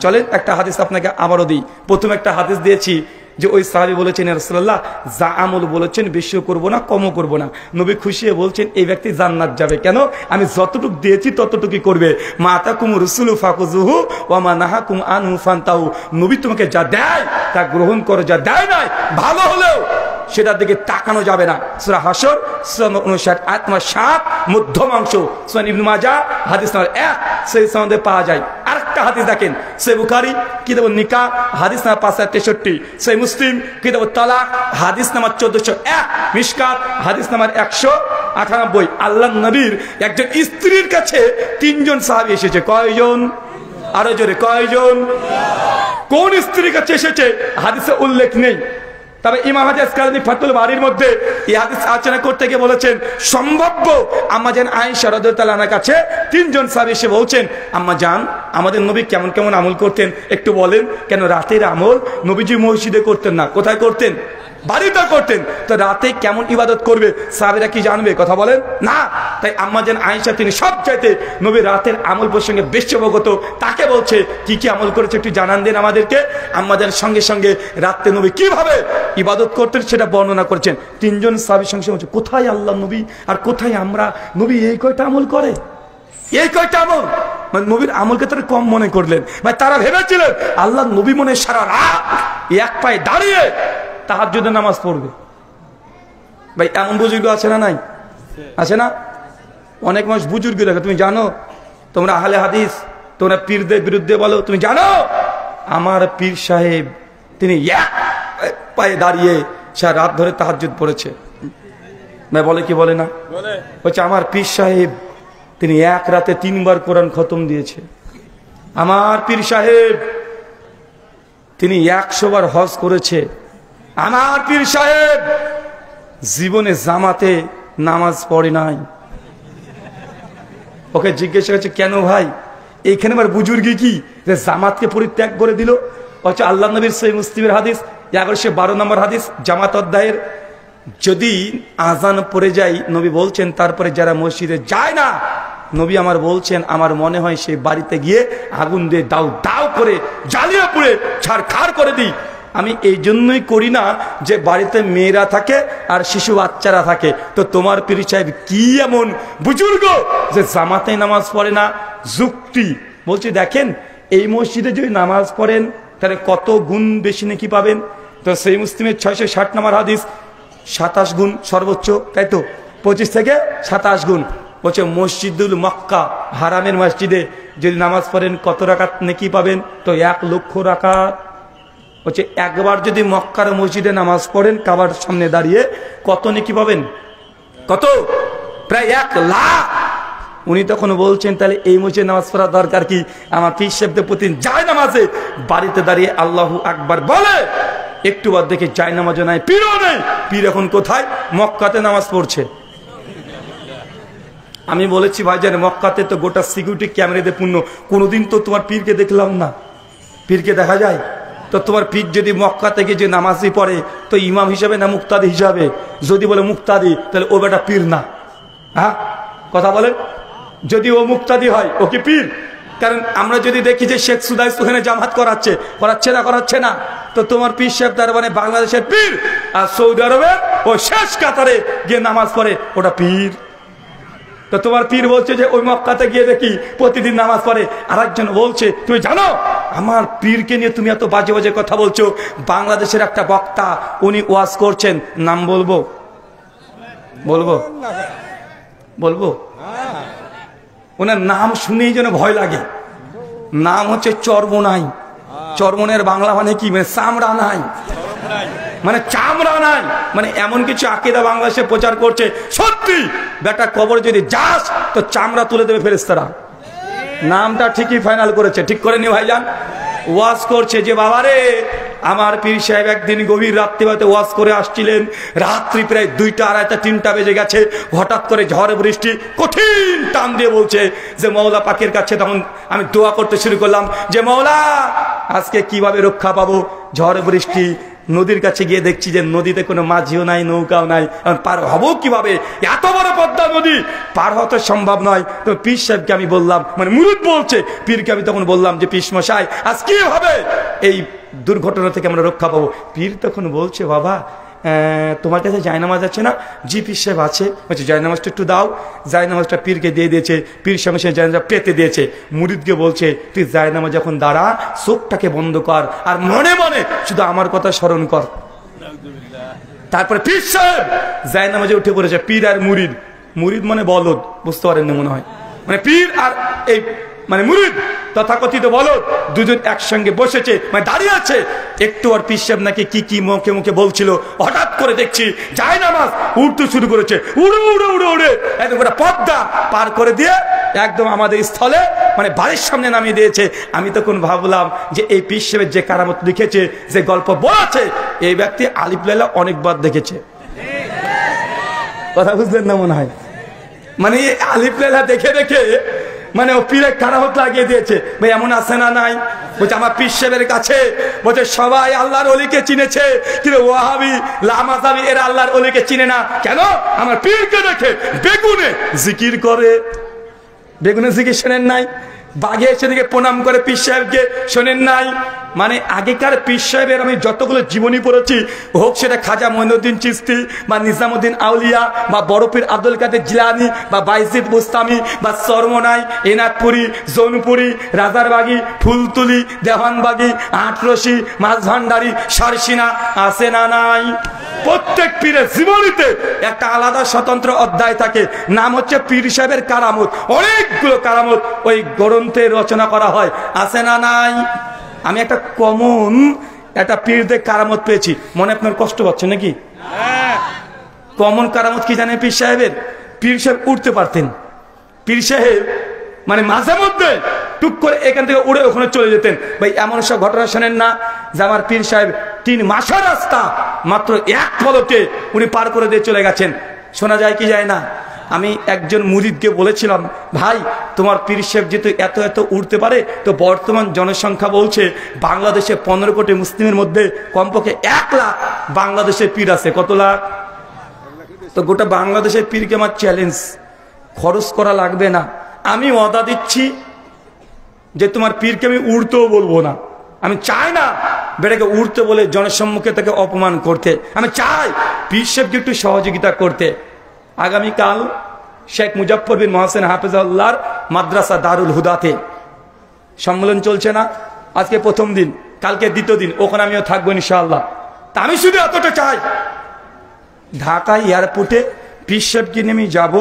চলেন একটা হাদিস আপনাকে আবারও দিই। প্রথমে একটা হাদিস দিয়েছি যে ওই সাহাবী বলেছেন, ইয়া রাসূলুল্লাহ, যা আমল বলেছেন বেশিও করবো না কমও করবো না। নবী খুশি হয়ে বলছেন এই ব্যক্তি জান্নাত যাবে। কেন? আমি যতটুকু দিয়েছি ততটুকুই করবে। মা আতাকুম রাসূলু ফাখুযুহু ওয়া মা নাহাকুম আনহু ফান্তাহু। নবী তোমাকে যা দেয় তা গ্রহণ করো, যা দেয় নাই ভালো হলেও সেটার দিকে তাকানো যাবে না। সূরা হাসর সূরা 59 আয়াত নম্বর 7 মধ্যমাংশ, সুনান ইবনে মাজাহ হাদিস নম্বর 1 সেই সনদে পাওয়া যায়। আরেকটা হাদিস দেখেন, সহিহ বুখারী কিতাবুন নিকাহ হাদিস নম্বর 563, সহিহ মুসলিম কিতাবুত তালাক হাদিস নম্বর 1401, মিশকাত হাদিস নম্বর 198। আল্লাহর নবীর একজন স্ত্রীর কাছে 3 জন সাহাবী এসেছে। কয়জন? আরো জোরে, কয়জন? কোন স্ত্রীর কাছে এসেছে হাদিসে উল্লেখ নেই। তবে ইমাম আসকালানি ফাতুল বারীর মধ্যে এই হাদিস আলোচনা করতে গিয়ে বলেছেন সম্ভাব্য আম্মা জান আয়েশা রাদিয়াল্লাহু আনহার কাছে 3 জন সাহাবী এসে বলছেন, আম্মা জান, আমাদের নবী কেমন কেমন আমল করতেন একটু বলেন। কেন? রাতের আমল নবীজি মসজিদে করতেন না, কোথায় করতেন? বাড়িতে করতেন। তো রাতে কেমন ইবাদত করবে সাহাবীরা কি জানবে? কথা বলেন না। তাই আম্মা জান আয়েশা তিনি সব চাইতে নবী রাতের আমল প্রসঙ্গে বেশি অবগত। তাকে বলছে কি কি আমল করেছে একটু জানান দেন আমাদেরকে। আম্মা জান সঙ্গে সঙ্গে রাতে নবী কিভাবে ইবাদত করতেন সেটা বর্ণনা করেছেন। 3 জন সাহাবীর সঙ্গে বলছে, কোথায় আল্লাহ নবী আর কোথায় আমরা? নবী এই কয়টা আমল করে, এই কয়টা আমল, মানে নবীর আমলকে তারা কম মনে করলেন। মানে তারা ভেবেছিলেন আল্লাহ নবী মনে সারা রাত এক পায়ে দাঁড়িয়ে তাহাজ্জুদের নামাজ পড়বে। ভাই এমন বুজুর্গ আছে না? নাই আছে না? অনেক মানুষ বুজুর্গ দেখে। তুমি জানো, তোমরা আহলে হাদিস, তোমরা পীরদের বিরুদ্ধে বলো, তুমি জানো আমার পীর সাহেব তিনি এক পায়ে দাঁড়িয়ে সারা রাত ধরে তাহাজ্জুদ পড়েছে। ভাই বলে কি বলে না? বলছে আমার পীর সাহেব তিনি এক রাতে 3 বার কোরআন খতম দিয়েছে। আমার পীর সাহেব তিনি 100 বার হজ করেছে। আমার পীর সাহেব জীবনে জামাতে নামাজ পড়ে নাই। ওকে জিজ্ঞাসা করছে কেন ভাই, এইখানে আবার বুজুর্গি কি যে জামাতকে পরিত্যাগ করে দিল? হচ্ছে আল্লাহ নবীর সহিহ মুসলিমের হাদিস 1112 নম্বর হাদিস, জামাত অধ্যায়ের, যদি আজান পড়ে যায় নবী বলছেন তারপরে যারা মসজিদে যায় না, নবী আমার বলছেন আমার মনে হয় সেই বাড়িতে গিয়ে আগুন দিয়ে দাউ দাউ করে জ্বালিয়ে পুড়ে ছাড়খাড় করে দিই। আমি এই জন্যই করি না যে বাড়িতে মেয়েরা থাকে আর শিশু বাচ্চারা থাকে। তো তোমার পীর সাহেব কি এমন বুজুর্গ যে জামাতে নামাজ পড়ে না? যুক্তি বলছি, দেখেন এই মসজিদে যদি নামাজ পড়েন তাহলে কত গুণ বেশি নাকি পাবেন। তো সেই মুসলিমের 660 নম্বর হাদিস, 27 গুণ সর্বোচ্চ, তাই তো 25 থেকে 27 গুণ। বলছে মসজিদুল মক্কা হারামের মসজিদে যদি নামাজ পড়েন কত রাকাত নেকি পাবেন? তো 1 লক্ষ রাকাত। বলছে একবার যদি মক্কার মসজিদে নামাজ পড়েন কাবার সামনে দাঁড়িয়ে কত নেকি পাবেন? কত? প্রায় 1 লাখ। উনি তখন বলছেন তাহলে এই মসজিদে নামাজ পড়া দরকার কি? আমার পীর সাহেবদের প্রতি যায় নামাজে বাড়িতে দাঁড়িয়ে আল্লাহু আকবার বলে, একটু বাদ দেখে যায় নামাজও নাই, পীরও নেই। পীর এখন কোথায়? মক্কাতে নামাজ পড়ছে। আমি বলেছি ভাইজান মক্কাতে তো গোটা সিকিউরিটি ক্যামেরা দিয়ে পূর্ণ, কোনোদিন তো তোমার পীরকে দেখলাম না। পীরকে দেখা যায়? তো তোমার পীর যদি মক্কা থেকে যে নামাজি পড়ে তো ইমাম হিসাবে না মুক্তাদি হিসাবে? যদি বলে মুক্তাদি তাহলে ও বেটা পীর না। হ্যাঁ কথা বলেন, যদি ও মুক্তাদি হয় ও কি পীর? কারণ আমরা যদি দেখি যে শেখ সুদাইস ওখানে জামাত করাচ্ছে না, তো তোমার পীর সাহেব তার মানে বাংলাদেশের পীর, আর সৌদি আরবে ও শেষ কাতারে গিয়ে নামাজ পড়ে ওটা পীর। তো তোমার পীর বলছে যে ওই মক্কাতে গিয়ে দেখি প্রতিদিন নামাজ পড়ে। আর একজন বলছে তুমি জানো আমার পীরকে নিয়ে তুমি এত বাজে বাজে কথা বলছো। বাংলাদেশের একটা বক্তা উনি ওয়াজ করছেন, নাম বলবো? ওনার নাম শুনেই যেন ভয় লাগে। নাম হচ্ছে চর্মনাই। চর্মনের বাংলা মানে কি? মানে চামড়া নাই, মানে চামড়া নাই, মানে এমন কিছু আকীদা বাংলাদেশে প্রচার করছে। সত্যি বেটা কবরে যদি যাস তো চামড়া তুলে দেবে ফেরেশতারা। নামটা ঠিকই ফাইনাল করেছে, ঠিক করে নি ভাইজান। ওয়াজ করছে যে বাবারে আমার পীর সাহেব একদিন গভীর রাত্রিবেলাতে ওয়াজ করে আসছিলেন, রাত্রি প্রায় 2টা, 2:30, 3টা বেজে গেছে। হঠাৎ করে ঝড় বৃষ্টি কঠিন টান দিয়ে বলছে যে মওলা পাকের কাছে। তখন আমি দোয়া করতে শুরু করলাম যে মওলা আজকে কিভাবে রক্ষা পাবো? ঝড় বৃষ্টি, নদীর কাছে গিয়ে দেখছি যে নদীতে কোনো মাঝিও নাই, নৌকাও নাই, পার হবো কিভাবে? এত বড় পদ্মা নদী পার হওয়া তো সম্ভব নয়। তো পীর সাহেবকে আমি বললাম, মানে মুরিদ বলছে, পীরকে আমি তখন বললাম যে পীর মশাই আজ কি হবে এই দুর্ঘটনা থেকে আমরা রক্ষা পাবো? পীর তখন বলছে বাবা তোমার কাছে জায়নামাজ আছে না? জি পীর সাহেব আছে। বলছে জায়নামাজটা একটু দাও। জায়নামাজটা পীরকে দিয়ে দিয়েছে। পীর সাহেব সে জায়নামাজ পেতে দিয়েছে। মুরিদকে বলছে তুই জায়নামাজ যখন দাঁড়া চোখটাকে বন্ধ কর আর মনে মনে শুধু আমার কথা স্মরণ কর। তারপরে পীর সাহেব জায়নামাজে উঠে পড়েছে। পীর আর মুরিদ, মুরিদ মানে বলদ, বুঝতে পারেননি মনে হয়, মানে পীর আর এই মানে মুরিদ তথাকথিত বলদ দুজন একসঙ্গে বসেছে, মানে দাঁড়িয়ে আছে। একটু আর পীর সাহেব নাকি কি মুখে মুখে বলছিল। হঠাৎ করে দেখছি জায়নামাজ উঠতে শুরু করেছে, উড়ে উড়ে উড়ে উড়ে একদম গোটা পদ্মা পার করে দিয়ে একদম আমাদের স্থলে মানে বাড়ির সামনে নামিয়ে দিয়েছে। আমি তখন ভাবলাম যে এই পীর সাহেবের যে কারামত লিখেছে, যে গল্প বলেছে, এই ব্যক্তি আলিফ লাইলা অনেকবার দেখেছে। কথা বুঝলেন না মনে হয়? মানে আলিফ লাইলা দেখে দেখে মানে ও পীরের কারামত লাগিয়ে দিয়েছে। ভাই এমন আছে না নাই? বলছে আমার পীর সাহেবের কাছে বলছে সবাই আল্লাহর ওলিকে চিনেছে, কিন্তু ওয়াহাবি লামাজাবি এরা আল্লাহর ওলিকে চিনে না। কেন? আমার পীরকে দেখে বেগুনে জিকির করে। বেগুনে জিকির শোনেন নাই? বাঘে সেদিকে প্রণাম করে পীর সাহেবকে শোনেন নাই? মানে আগেকার পীর সাহেবের আমি যতগুলো জীবনী পড়েছি, হোক সেটা খাজা মঈনুদ্দিন চিশতি বা নিজামুদ্দিন আউলিয়া বা বড় পীর আব্দুল কাদের জিলানী বা বাইজিদ বুস্তামি বা চরমনাই, এনাথপুরি, জৌনপুরি, রাজারবাগী, ফুলতুলি, দেওয়ানবাগী, আটরশি, মাঝভান্ডারি, সারসিনা, আছে না নাই? প্রত্যেক পীরের জীবনীতে একটা আলাদা স্বতন্ত্র অধ্যায় থাকে, নাম হচ্ছে পীর সাহেবের কারামত। অনেকগুলো কারামত ওই গ্রন্থে রচনা করা হয়, আছে না নাই? আমি একটা কমন একটা পীরদের কারামত পেয়েছি, মনে আপনার কষ্ট পাচ্ছে নাকি? কমন কারামত কি জানেন পীর সাহেবের? পীর সাহেব উঠতে পারতেন। পীর সাহেব মানে মাঝে মধ্যে টুক করে এখান থেকে উড়ে ওখানে চলে যেতেন। ভাই এমন সব ঘটনা শোনেন না যে আমার পীর সাহেব 3 মাসের রাস্তা মাত্র এক পলকে উনি পার করে দিয়ে চলে গেছেন। শোনা যায় কি যায় না? আমি একজন মুরিদকে বলেছিলাম, ভাই তোমার পীর সাহেব যেহেতু এত এত উড়তে পারে, তো বর্তমান জনসংখ্যা বলছে বাংলাদেশে 15 কোটি মুসলিমের মধ্যে কমপক্ষে 1 লাখ বাংলাদেশের পীর আছে। কত লাখ? তো গোটা বাংলাদেশের পীরকে আমার চ্যালেঞ্জ, খরচ করা লাগবে না, আমি ওয়াদা দিচ্ছি যে তোমার পীরকে আমি উড়তেও বলবো না। আমি চাই না বেটাকে উড়তে বলে জনসম্মুখে তাকে অপমান করতে, আমি চাই পীর সাহেবকে একটু সহযোগিতা করতে। আগামীকাল শেখ মুজাফফর বিন মহসেন হাফেজাল্লাহর মাদ্রাসা দারুল হুদাতে সম্মেলন চলছে না? আজকে প্রথম দিন, কালকে দ্বিতীয় দিন, ওখানে আমিও থাকবো ইনশাআল্লাহ। তা আমি শুধু এতটা চাই, ঢাকা এয়ারপোর্টে পীর সাহেবকে নেমে যাব,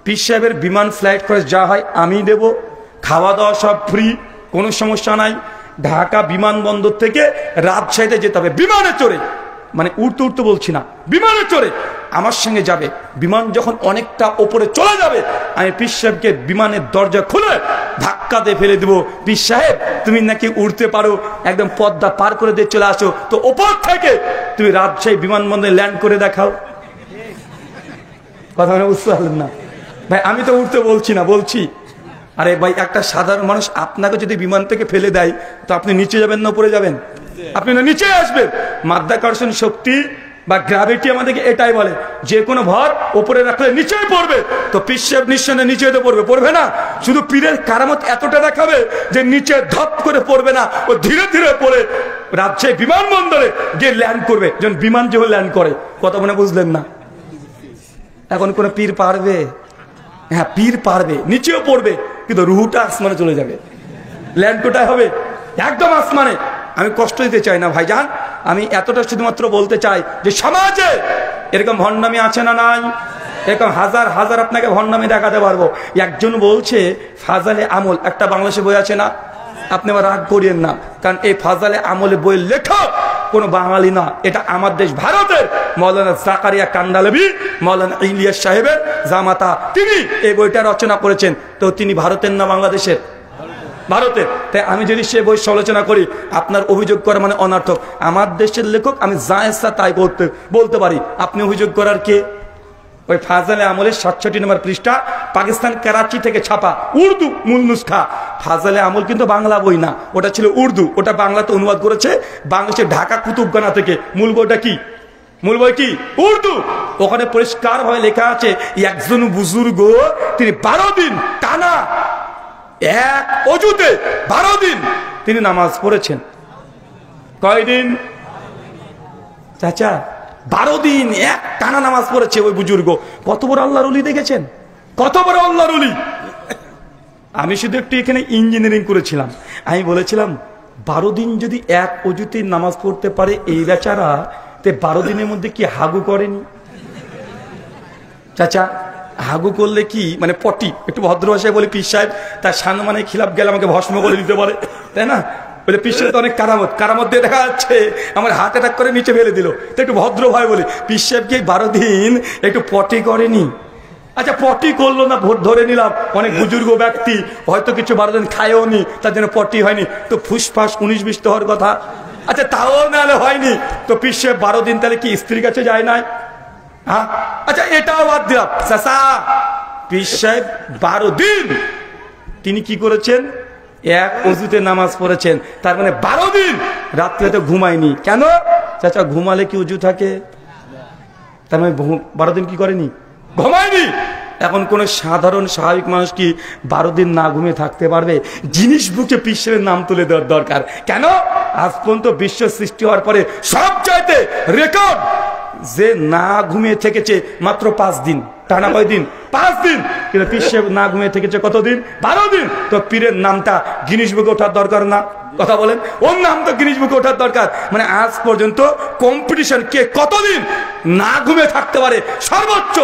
পীর সাহেবের বিমান ফ্লাইট খরচ যা হয় আমি দেব, খাওয়া দাওয়া সব ফ্রি, কোনো সমস্যা নাই। ঢাকা বিমানবন্দর থেকে রাজশাহীতে যেতে হবে বিমানে চড়ে, মানে উড়তে উড়তে বলছি না, বিমানে চড়ে আমার সঙ্গে যাবে। বিমান যখন অনেকটা ওপরে চলে যাবে, আমি পীর সাহেবকে বিমানের দরজা খুলে ধাক্কা দিয়ে ফেলে দেবো, পীর সাহেব তুমি নাকি উড়তে পারো, একদম পদ্মা পার করে দিয়ে চলে আসো, তো ওপর থেকে তুমি রাজশাহী বিমানবন্দরে ল্যান্ড করে দেখাও। কথা মানে বুঝতে পারলেন না ভাই? আমি তো উঠতে বলছি না, বলছি আরে ভাই একটা সাধারণ মানুষ আপনাকে যদি বিমান থেকে ফেলে দেয়, তো আপনি নিচে যাবেন না উপরে যাবেন? আপনি না নিচে আসবেন। মাধ্যাকর্ষণ শক্তি বা গ্র্যাভিটি আমাদেরকে এটাই বলে, যে কোনো ভর উপরে রাখলে নিচেই পড়বে। তো পীর সাহেব নিঃসন্দেহে নিচে পড়বে, পড়বে না? শুধু পীরের কারামত এতটা দেখাবে যে নিচে ধপ করে পড়বে না, ও ধীরে ধীরে পড়ে রাজশাহী বিমানবন্দরে গিয়ে ল্যান্ড করবে, যখন বিমান যেভাবে ল্যান্ড করে। কথা মনে বুঝলেন না? এখন কোন পীর পারবে? হ্যাঁ পীর পারবে, নিচেও পড়বে, কিন্তু রুহুটা আসমানে চলে যাবে, ল্যান্ড কোথায় হবে? একদম আসমানে। আমি কষ্ট দিতে চাই না ভাইজান, আমি এতটা শুধুমাত্র বলতে চাই যে সমাজে এরকম ভণ্ডামি আছে না নাই? এরকম হাজার হাজার আপনাকে ভণ্ডামি দেখাতে পারবো। একজন বলছে ফাজালে আমল, একটা বাংলাদেশে বই আছে না? আপনি আবার রাগ করিয়েন না, কারণ এই ফাজালে আমলে বইয়ের লেখক কোনো বাঙালি না, এটা আমার দেশ ভারতের মৌলানা জাকারিয়া কান্দালভি, মৌলানা ইলিয়াস সাহেবের জামাতা, তিনি এই বইটা রচনা করেছেন। তো তিনি ভারতের না বাংলাদেশের? ভারতের। তাই আমি যদি সে বই সমালোচনা করি, আপনার অভিযোগ করা মানে অনার্থক। আমার দেশের লেখক, আমি যা ইচ্ছা তাই বলতে পারি, আপনি অভিযোগ করার কে? ওই ফাজালে আমলের 67 নম্বর পৃষ্ঠা, পাকিস্তান করাচি থেকে ছাপা, উর্দু মূল নুসখা। ফাজালে আমল কিন্তু বাংলা বই না, ওটা ছিল উর্দু, ওটা বাংলাতে অনুবাদ করেছে বাংলাদেশের ঢাকা কুতুবখানা থেকে। মূল বইটা কি? মূল বই কি? উর্দু। ওখানে পরিষ্কার ভাবে লেখা আছে, একজন বুজুর্গ তিনি 12 দিন টানা এক অজুতে 12 দিন তিনি নামাজ পড়েছেন। কয়দিন চাচা? 12 দিন এক টানা নামাজ পড়েছে ওই বুজুর্গ। কত বড় আল্লাহর ওলি দেখেছেন? কত বড় আল্লাহর ওলি! আমি শুধু একটু এখানে ইঞ্জিনিয়ারিং করেছিলাম, আমি বলেছিলাম 12 দিন যদি এক অজুতে নামাজ পড়তে পারে এই বেচারা, তে 12 দিনের মধ্যে কি হাগু করেনি? চাচা হাগু করলে কি মানে পটি, একটু ভদ্র ভাষায় বলে পীর সাহেব তার সামনে খিলাফ গেলে আমাকে ভস্ম করে দিতে পারে, তাই না? বলে পীর সাহেব তো অনেক কারামত দিয়ে দেখা যাচ্ছে আমার হাত অ্যাটাক করে নিচে ফেলে দিল। তো একটু ভদ্র ভাই বলি, পীর সাহেবকে 12 দিন একটু পটি করেনি? আচ্ছা পটি করলো না, ভোট ধরে নিলাম অনেক বুজুর্গ ব্যক্তি হয়তো কিছু 12 দিন খায়ও নি, তার জন্য পটি হয়নি, তো ফুসফাস 19-20 তো হওয়ার কথা। আচ্ছা তাও নাহলে হয়নি, তো পীর সাহেব 12 দিন তাহলে কি স্ত্রীর কাছে যায় নাই? হ্যাঁ আচ্ছা এটাও বাদ দিলাম, চাচা পীর সাহেব 12 দিন তিনি কি করেছেন? এক অজুতে নামাজ পড়েছেন। তার মানে 12 দিন রাত্রিতে ঘুমায়নি। কেন চাচা? ঘুমালে কি উজু থাকে? তার মানে 12 দিন কি করেনি? ঘুমায়নি। এখন কোন সাধারণ স্বাভাবিক মানুষ কি 12 দিন না ঘুমিয়ে থাকতে পারবে? জিনিস বুকে পীর সাহেবের নাম তুলে দেওয়ার দরকার। কেন? আজ পর্যন্ত বিশ্ব সৃষ্টি হওয়ার পরে সব চাইতে রেকর্ড যে না ঘুমিয়ে থেকেছে মাত্র 5 দিন। টানা কয় দিন? 5 দিন। কিন্তু পীর সাহেব না ঘুমিয়ে থেকেছে কতদিন? 12 দিন। তো পীরের নামটা গিনিস বুকে ওঠার দরকার না? কথা বলেন, ওর নাম তো গিনিস বুকে ওঠার দরকার। মানে আজ পর্যন্ত কম্পিটিশন কে কতদিন না ঘুমিয়ে থাকতে পারে, সর্বোচ্চ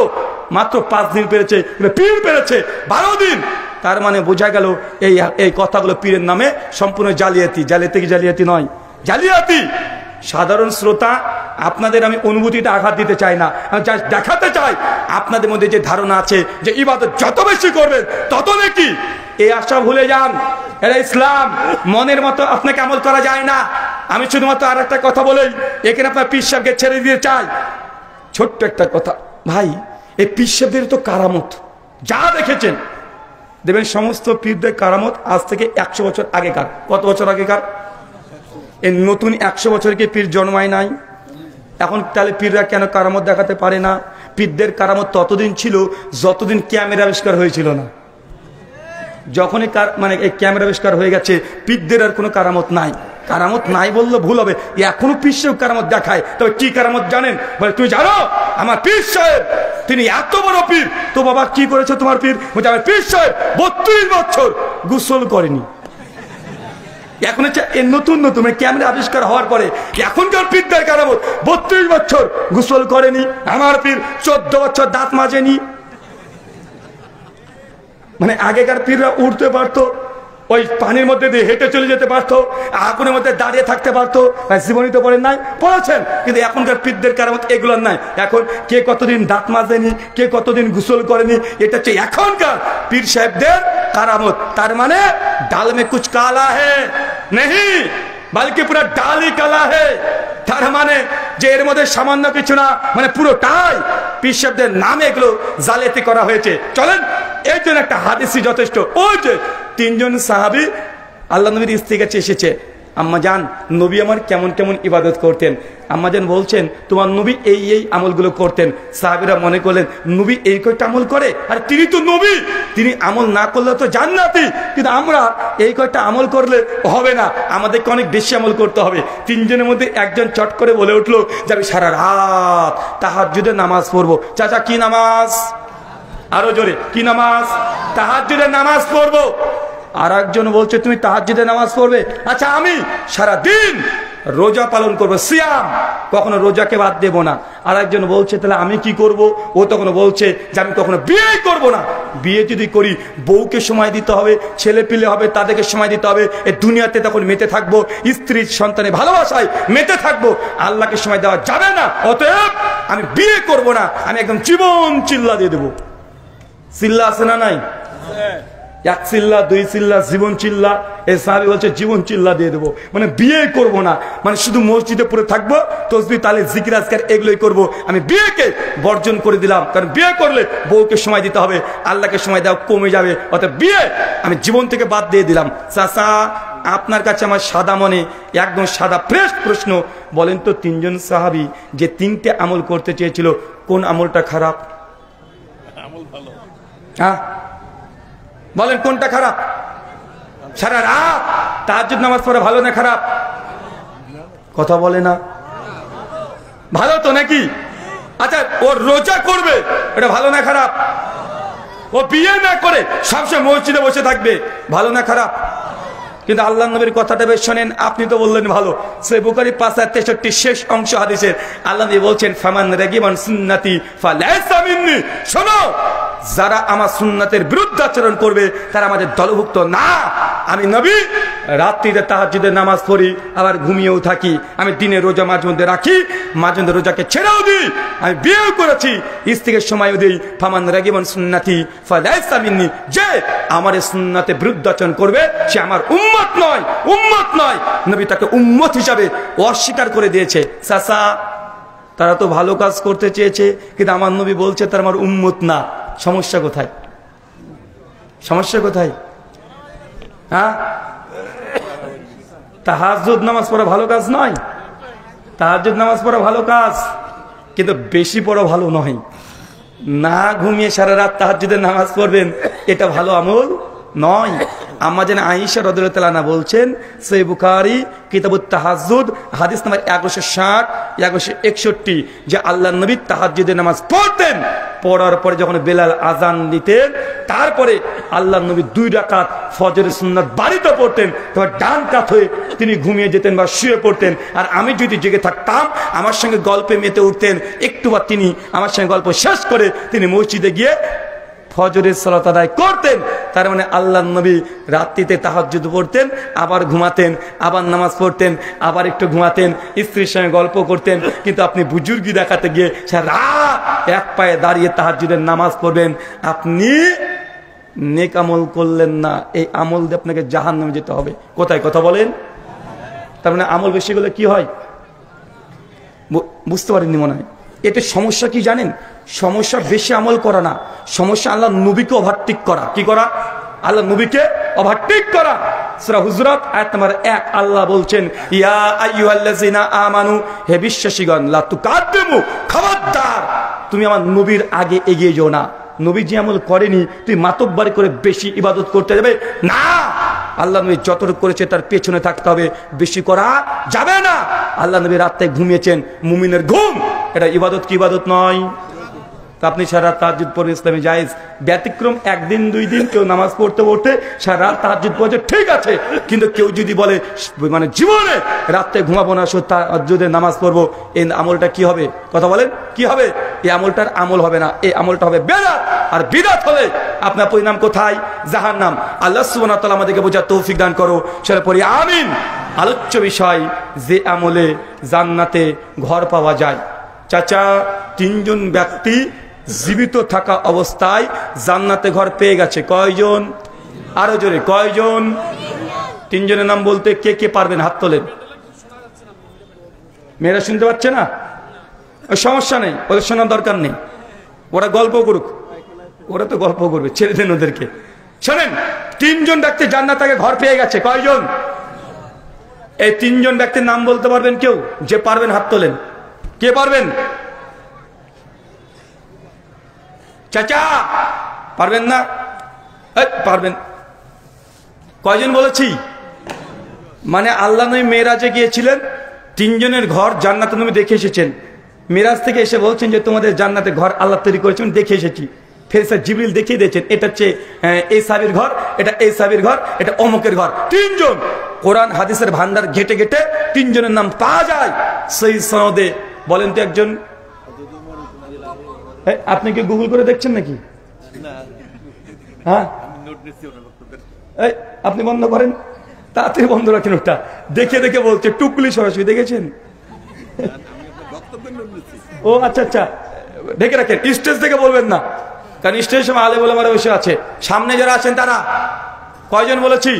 মাত্র 5 দিন পেরেছে, পীর পেরেছে 12 দিন। তার মানে বোঝা গেল এই কথাগুলো পীরের নামে সম্পূর্ণ জালিয়াতি। জালিয়াতি কি জালিয়াতি নয়? জালিয়াতি। সাধারণ শ্রোতা, আপনাদের আমি অনুভূতিটা আঘাত দিতে চাই না, আমি দেখাতে চাই আপনাদের মধ্যে যে ধারণা আছে যে ইবাদত যত বেশি করবেন তত নাকি, এই আশা ভুলে যান। এটা ইসলাম, মনের মতো আপনাকে আমল করা যায় না। আমি শুধুমাত্র আর একটা কথা বলেই এখানে আপনার পীর সাহেবকে ছেড়ে দিতে চাই। ছোট্ট একটা কথা ভাই, এই পীর সাহেবদের তো কারামত যা দেখেছেন দেখবেন, সমস্ত পীরদের কারামত আজ থেকে 100 বছর আগেকার। কত বছর আগেকার? এই নতুন 100 বছরকে পীর জন্মায় নাই। এখন তাহলে পীররা কেন কারামত দেখাতে পারে না? পীরদের কারামত ততদিন ছিল যতদিন ক্যামেরা আবিষ্কার হয়েছিল না। যখনই মানে এই ক্যামেরা আবিষ্কার হয়ে গেছে, পীরদের আর কোনো কারামত নাই। কারামত নাই বললে ভুল হবে, এখনো পীর সাহেব কারামত দেখায়। তবে কি কারামত জানেন? বলে তুই জানো আমার পীর সাহেব তিনি এত বড় পীর। তো বাবা কি করেছে তোমার পীর? বলছে আমার পীর সাহেব 32 বছর গোসল করেনি। এখন হচ্ছে নতুন নতুন ক্যামেরা আবিষ্কার হওয়ার পরে এখনকার পীরদের কারামত 32 বছর গোসল করেনি। আমার পীর 14 বছর দাঁত মাজেনি। মানে আগেকার পীররা উঠতে পারতো, ওই পানির মধ্যে দিয়ে হেঁটে চলে যেতে পারতো, আগুনের মধ্যে দাঁড়িয়ে থাকতে পারতো। জীবনী তো পড়েন নাই? পড়েছেন। কিন্তু এখনকার পীরদের কারামত এগুলোর নাই। এখন কে কতদিন দাঁত মাজেনি, কে কতদিন গোসল করেনি, এটা হচ্ছে এখনকার পীর সাহেবদের কারামত। তার মানে ডাল মে কুছ কালা হে नहीं बल्कि पूरा डाल ही काला है। তার মানে যে এর মধ্যে সামান্য কিছু না, মানে পুরোটাই পীর সাহেবদের নামে এগুলো জালিয়াতি করা হয়েছে। চলেন এর জন্য একটা হাদিসই যথেষ্ট। ওই যে 3 জন সাহাবী আল্লাহ নবীর স্ত্রীর কাছে এসেছে, আম্মা জান নবী আমার কেমন কেমন ইবাদত করতেন। আম্মা জান বলছেন তোমার নবী এই এই আমলগুলো করতেন। সাহাবীরা মনে করলেন নবী এই কয়টা আমল করে, আর তিনি তো নবী, তিনি আমল না করলে তো জান্নাতি, কিন্তু আমরা এই কয়টা আমল করলে হবে না, আমাদেরকে অনেক বেশি আমল করতে হবে। 3 জনের মধ্যে একজন চট করে বলে উঠলো যে আমি সারা রাত তাহাজ্জুদের নামাজ পড়বো। চাচা কি নামাজ? আরো জোরে, কি নামাজ? তাহাজ্জুদের নামাজ পড়বো। আর একজন বলছে তুমি তাহাজ্জুদের নামাজ পড়বে? আচ্ছা আমি সারা দিন রোজা পালন করবো, সিয়াম, কখনো রোজাকে বাদ দেব না। আর একজন বলছে তাহলে আমি কি করব? ও তখন বলছে যে আমি কখনো বিয়ে করব না। বিয়ে যদি করি বউকে সময় দিতে হবে, ছেলে পিলে হবে তাদেরকে সময় দিতে হবে, এই দুনিয়াতে তখন মেতে থাকবো, স্ত্রী সন্তানের ভালোবাসায় মেতে থাকবো, আল্লাহকে সময় দেওয়া যাবে না। অতএব আমি বিয়ে করব না, আমি একদম জীবন চিল্লা দিয়ে দেবো। চিল্লা আছে না নাই? 1 চিল্লা 2 চিল্লা জীবন চিল্লা। এই সাহাবী বলছে জীবন চিল্লা দিয়ে দেবো, মানে বিয়ে করব না, মানে শুধু মসজিদে পড়ে থাকবো, তসবিহ তাহলিল জিকির আজকার এগুলোই করব। আমি বিয়েকে বর্জন করে দিলাম, কারণ বিয়ে করলে বউকে সময় দিতে হবে, আল্লাহকে সময় দেওয়া কমে যাবে। অর্থাৎ বিয়ে আমি জীবন থেকে বাদ দিয়ে দিলাম। চাচা আপনার কাছে আমার সাদা মনে একদম সাদা ফ্রেশ প্রশ্ন, বলেন তো 3 জন সাহাবী যে 3টে আমল করতে চেয়েছিল, কোন আমলটা খারাপ? আমল ভালো। হ্যাঁ বলেন কোনটা খারাপ? সারা রাত তাহাজ্জুদ নামাজ পড়া ভালো না খারাপ? কথা বলে না। ভালো তো নাকি? আচ্ছা ও রোজা করবে, এটা ভালো না খারাপ? ও বিয়ে না করে সবসময় মসজিদে বসে থাকবে, ভালো না খারাপ? কিন্তু আল্লাহ নবীর কথাটা বেশ শোনেন, আপনি তো বললেন ভালো। সহিহ বুখারী ৫/৬৩ শেষ অংশ হাদিসের আল্লাহ নবী বলছেন ফামান রাগিবান সুন্নতি ফালাইসা মিন্নি। শোনো, যারা আমার সুন্নাতের বিরুদ্ধাচরণ করবে তারা আমাদের দলভুক্ত না। আমি নবী রাত্রিতে তাহাজ্জুদের নামাজ পড়ি, আবার ঘুমিয়েও থাকি। আমি দিনে রোজা মাঝে মধ্যে রাখি, মাঝে মধ্যে রোজাকে ছেড়েও দিই। আমি বিয়েও করেছি, স্ত্রীকে সময়ও দিই। ফামান রাগিবান সুন্নতি ফালাইসা মিন্নি, যে আমার সুন্নাতে বিরুদ্ধাচরণ করবে সে আমার উম্মত নয়, উম্মত নয়। নবী তাকে উম্মত হিসাবে অস্বীকার করে দিয়েছে। চাচা তারা তো ভালো কাজ করতে চেয়েছে, কিন্তু আমার নবী বলছে তারা আমার উম্মত না। সমস্যা কোথায়? সমস্যা কোথায়? হ্যাঁ, তাহাজ্জুদ নামাজ পড়া ভালো কাজ নয়? তাহাজ্জুদ নামাজ পড়া ভালো কাজ, কিন্তু বেশি পড়া ভালো নয়। না ঘুমিয়ে সারা রাত তাহাজ্জুদের নামাজ পড়বেন, এটা ভালো আমল নয়। আম্মা জান আয়েশা রাদিয়াল্লাহু তাআলা আনহা বলছেন, সহিহ বুখারী কিতাবুত তাহাজ্জুদ হাদিস নাম্বার 1160 1161, যে আল্লাহর নবী তাহাজ্জুদের নামাজ পড়তেন, পড়ার পরে যখন বেলাল আজান দিতেন তারপরে আল্লাহর নবী 2 রাকাত ফজরের সুন্নাত বাড়িতে পড়তেন, তবে ডান কাত হয়ে তিনি ঘুমিয়ে যেতেন বা শুয়ে পড়তেন। আর আমি যদি জেগে থাকতাম আমার সঙ্গে গল্পে মেতে উঠতেন, একটুবার তিনি আমার সঙ্গে গল্প শেষ করে তিনি মসজিদে গিয়ে ফজরের সালাত আদায় করতেন। তার মানে আল্লাহর নবী রাত্রিতে তাহাজ্জুদ পড়তেন, আবার ঘুমাতেন, আবার নামাজ পড়তেন, আবার একটু ঘুমাতেন, স্ত্রীর সঙ্গে গল্প করতেন। কিন্তু আপনি বুজুর্গি দেখাতে গিয়ে রাত এক পায়ে দাঁড়িয়ে তাহাজ্জুদের নামাজ পড়বেন, আপনি নেক আমল করলেন না। এই আমল দিয়ে আপনাকে জাহান্নামে যেতে হবে। কোথায় কথা বলেন? তার মানে আমল বেশি হলে কি হয় বুঝতে পারেননি মনে হয়। এতে সমস্যা কি জানেন? সমস্যা বেশি আমল করা না, সমস্যা আল্লাহ নবীকে ওভারটেক করা। কি করা? আল্লাহ নবীকে ওভারটেক করা। সূরা হুজুরাত আয়াত নাম্বার 1 আল্লাহ বলছেন, ইয়া আইয়ুহাল্লাযিনা আমানু, হে বিশ্বাসীগণ, লা তুকাদ্দিমু, খবরদার তুমি আমার নবীর আগে এগিয়ে যাও না। নবী যে আমল করেনি তুই মাতব্বরি করে বেশি ইবাদত করতে যাবে না। আল্লাহ নবী যতটুকু করেছে তার পেছনে থাকতে হবে, বেশি করা যাবে না। আল্লাহ নবী রাতে ঘুমিয়েছেন, মুমিনের ঘুম এটা ইবাদত কি ইবাদত নয়? তো আপনি সারা তাহাজ্জুদ পড়ে ইসলামে জায়েজ, ব্যতিক্রম 1 দিন 2 দিন কেউ নামাজ পড়তে পড়তে সারা রাত তাহাজ্জুদ পড়ছে, ঠিক আছে। কিন্তু কেউ যদি বলে মানে জীবনে রাতে ঘুমাবো না, শুধু তাহাজ্জুদের নামাজ পড়বো, এই আমলটা কি হবে? কথা বলেন কি হবে? এই আমলটার আমল হবে না, এই আমলটা হবে বেদাত। আর বিদাত হলে আপনার পরিণাম কোথায়? জাহান্নাম। আল্লাহ সুবহানাহু ওয়া তাআলা আমাদেরকে বোঝার তৌফিক দান করো, সেটা পড়ি আমিন। আলোচ্য বিষয়, যে আমলে জান্নাতে ঘর পাওয়া যায়। চাচা, 3 জন ব্যক্তি জীবিত থাকা অবস্থায় জান্নাতে ঘর পেয়ে গেছে। কয়জন? আরো জোরে, কয়জন? 3 জনের নাম বলতে কে কে পারবেন? হাত তোলেন। মেয়েরা শুনতে পাচ্ছে না? সমস্যা নেই, ওদের শোনার দরকার নেই, ওরা গল্প করুক, ওরা তো গল্প করবে, ছেড়ে দেন ওদেরকে। শোনেন, 3 জন ব্যক্তি জান্নাতে ঘর পেয়ে গেছে। কয়জন? এই 3 জন ব্যক্তির নাম বলতে পারবেন কেউ? যে পারবেন হাত তোলেন। কে পারবেন? চাচা পারবেন না? পারবেন। কয়জন বলেছি? মানে আল্লাহ নবী মেরাজে গিয়েছিলেন, 3 জনের ঘর জান্নাতে নবী দেখে এসেছেন। মেরাজ থেকে এসে বলছেন যে তোমাদের জান্নাতে ঘর আল্লাহ তৈরি করেছেন, দেখে এসেছি। ফেরেশতা জিবরিল দেখিয়ে দিয়েছেন, এটা হচ্ছে এই সাহাবীর ঘর, এটা এই সাহাবীর ঘর, এটা অমুকের ঘর। 3 জন। কোরআন হাদিসের ভান্ডার ঘেটে ঘেটে 3 জনের নাম পাওয়া যায় সহিহ সনদে। বলেন তো একজন। আপনি কি গুগল করে দেখছেন নাকি? হ্যাঁ, আপনি বন্ধ করেন, তাড়াতাড়ি বন্ধ রাখেন। ওটা দেখে দেখে বলছে, টুকলি সরাসরি দেখেছেন? ও আচ্ছা আচ্ছা, ঢেকে রাখেন, স্টেজ থেকে বলবেন না, কারণ স্টেজের সময় আলেম ওলামারা বসে আছে। সামনে যারা আছেন তারা কয়জন বলেছি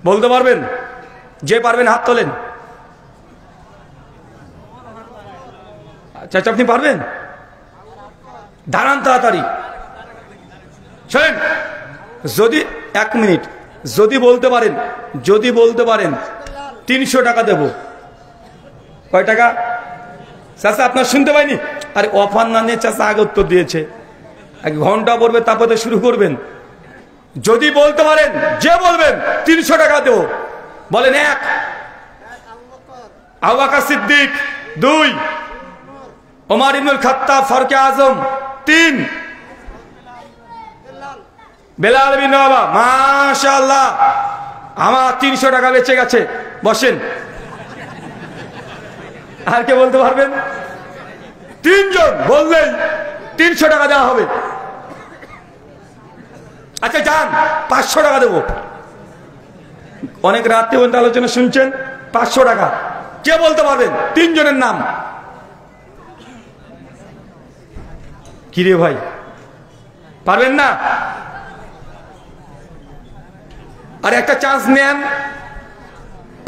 বলতে পারবেন? যে পারবেন হাত তোলেন। আচ্ছা, আপনি পারবেন? দাঁড়ান তাড়াতাড়ি। শোনেন, যদি 1 মিনিট যদি বলতে পারেন, 300 টাকা দেব। কয় টাকা? চাচা আপনার শুনতে পাইনি? আরে অফার না নিয়ে চাচা আগে উত্তর দিয়েছে। 1 ঘন্টা পড়বে, তারপরে শুরু করবেন। যদি বলতে পারেন, যে বলবেন 300 টাকা দেব। বলেন 1 আবু বকর সিদ্দিক, 2 ওমর ইবনুল খাত্তাব ফারুক আজম, 3 বেলাল বিন রাবাহ। মাশাআল্লাহ, আমার 300 টাকা বেঁচে গেছে। বসেন। আর কে বলতে পারবেন? 3 জন বললেই 300 টাকা দেওয়া হবে। আচ্ছা যান, 500 টাকা দেবো। অনেক রাত্রে পর্যন্ত আলোচনা শুনছেন, 500 টাকা। কে বলতে পারবেন? 3 জনের নাম। কিরে ভাই, পারবেন না? আর একটা চান্স নেন,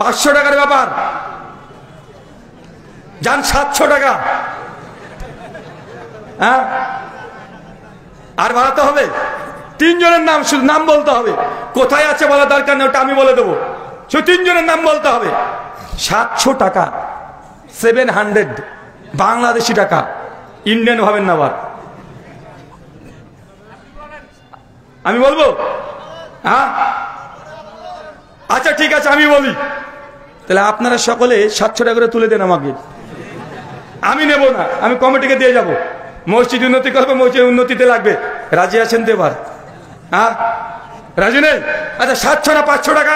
500 টাকার ব্যাপার। যান 700 টাকা। হ্যাঁ, আর বাড়াতে হবে। 3 জনের নাম, শুধু নাম বলতে হবে। কোথায় আছে বলা দরকার নেই, ওটা আমি বলে দেবো। শুধু 3 জনের নাম বলতে হবে। 700 টাকা, 700 বাংলাদেশি টাকা, ইন্ডিয়ান হবেন না। আবার আমি বলবো? হ্যাঁ, আচ্ছা ঠিক আছে, আমি বলি তাহলে আপনারা সকলে 700 টাকা করে তুলে দেন আমাকে, আমি নেব না, আমি কমিটিকে দিয়ে যাব। মসজিদ উন্নতি করবো, মসজিদ উন্নতিতে লাগবে। রাজি আছেন তো এবার? হ্যাঁ, রাজি নেই? আচ্ছা 700 না 500 টাকা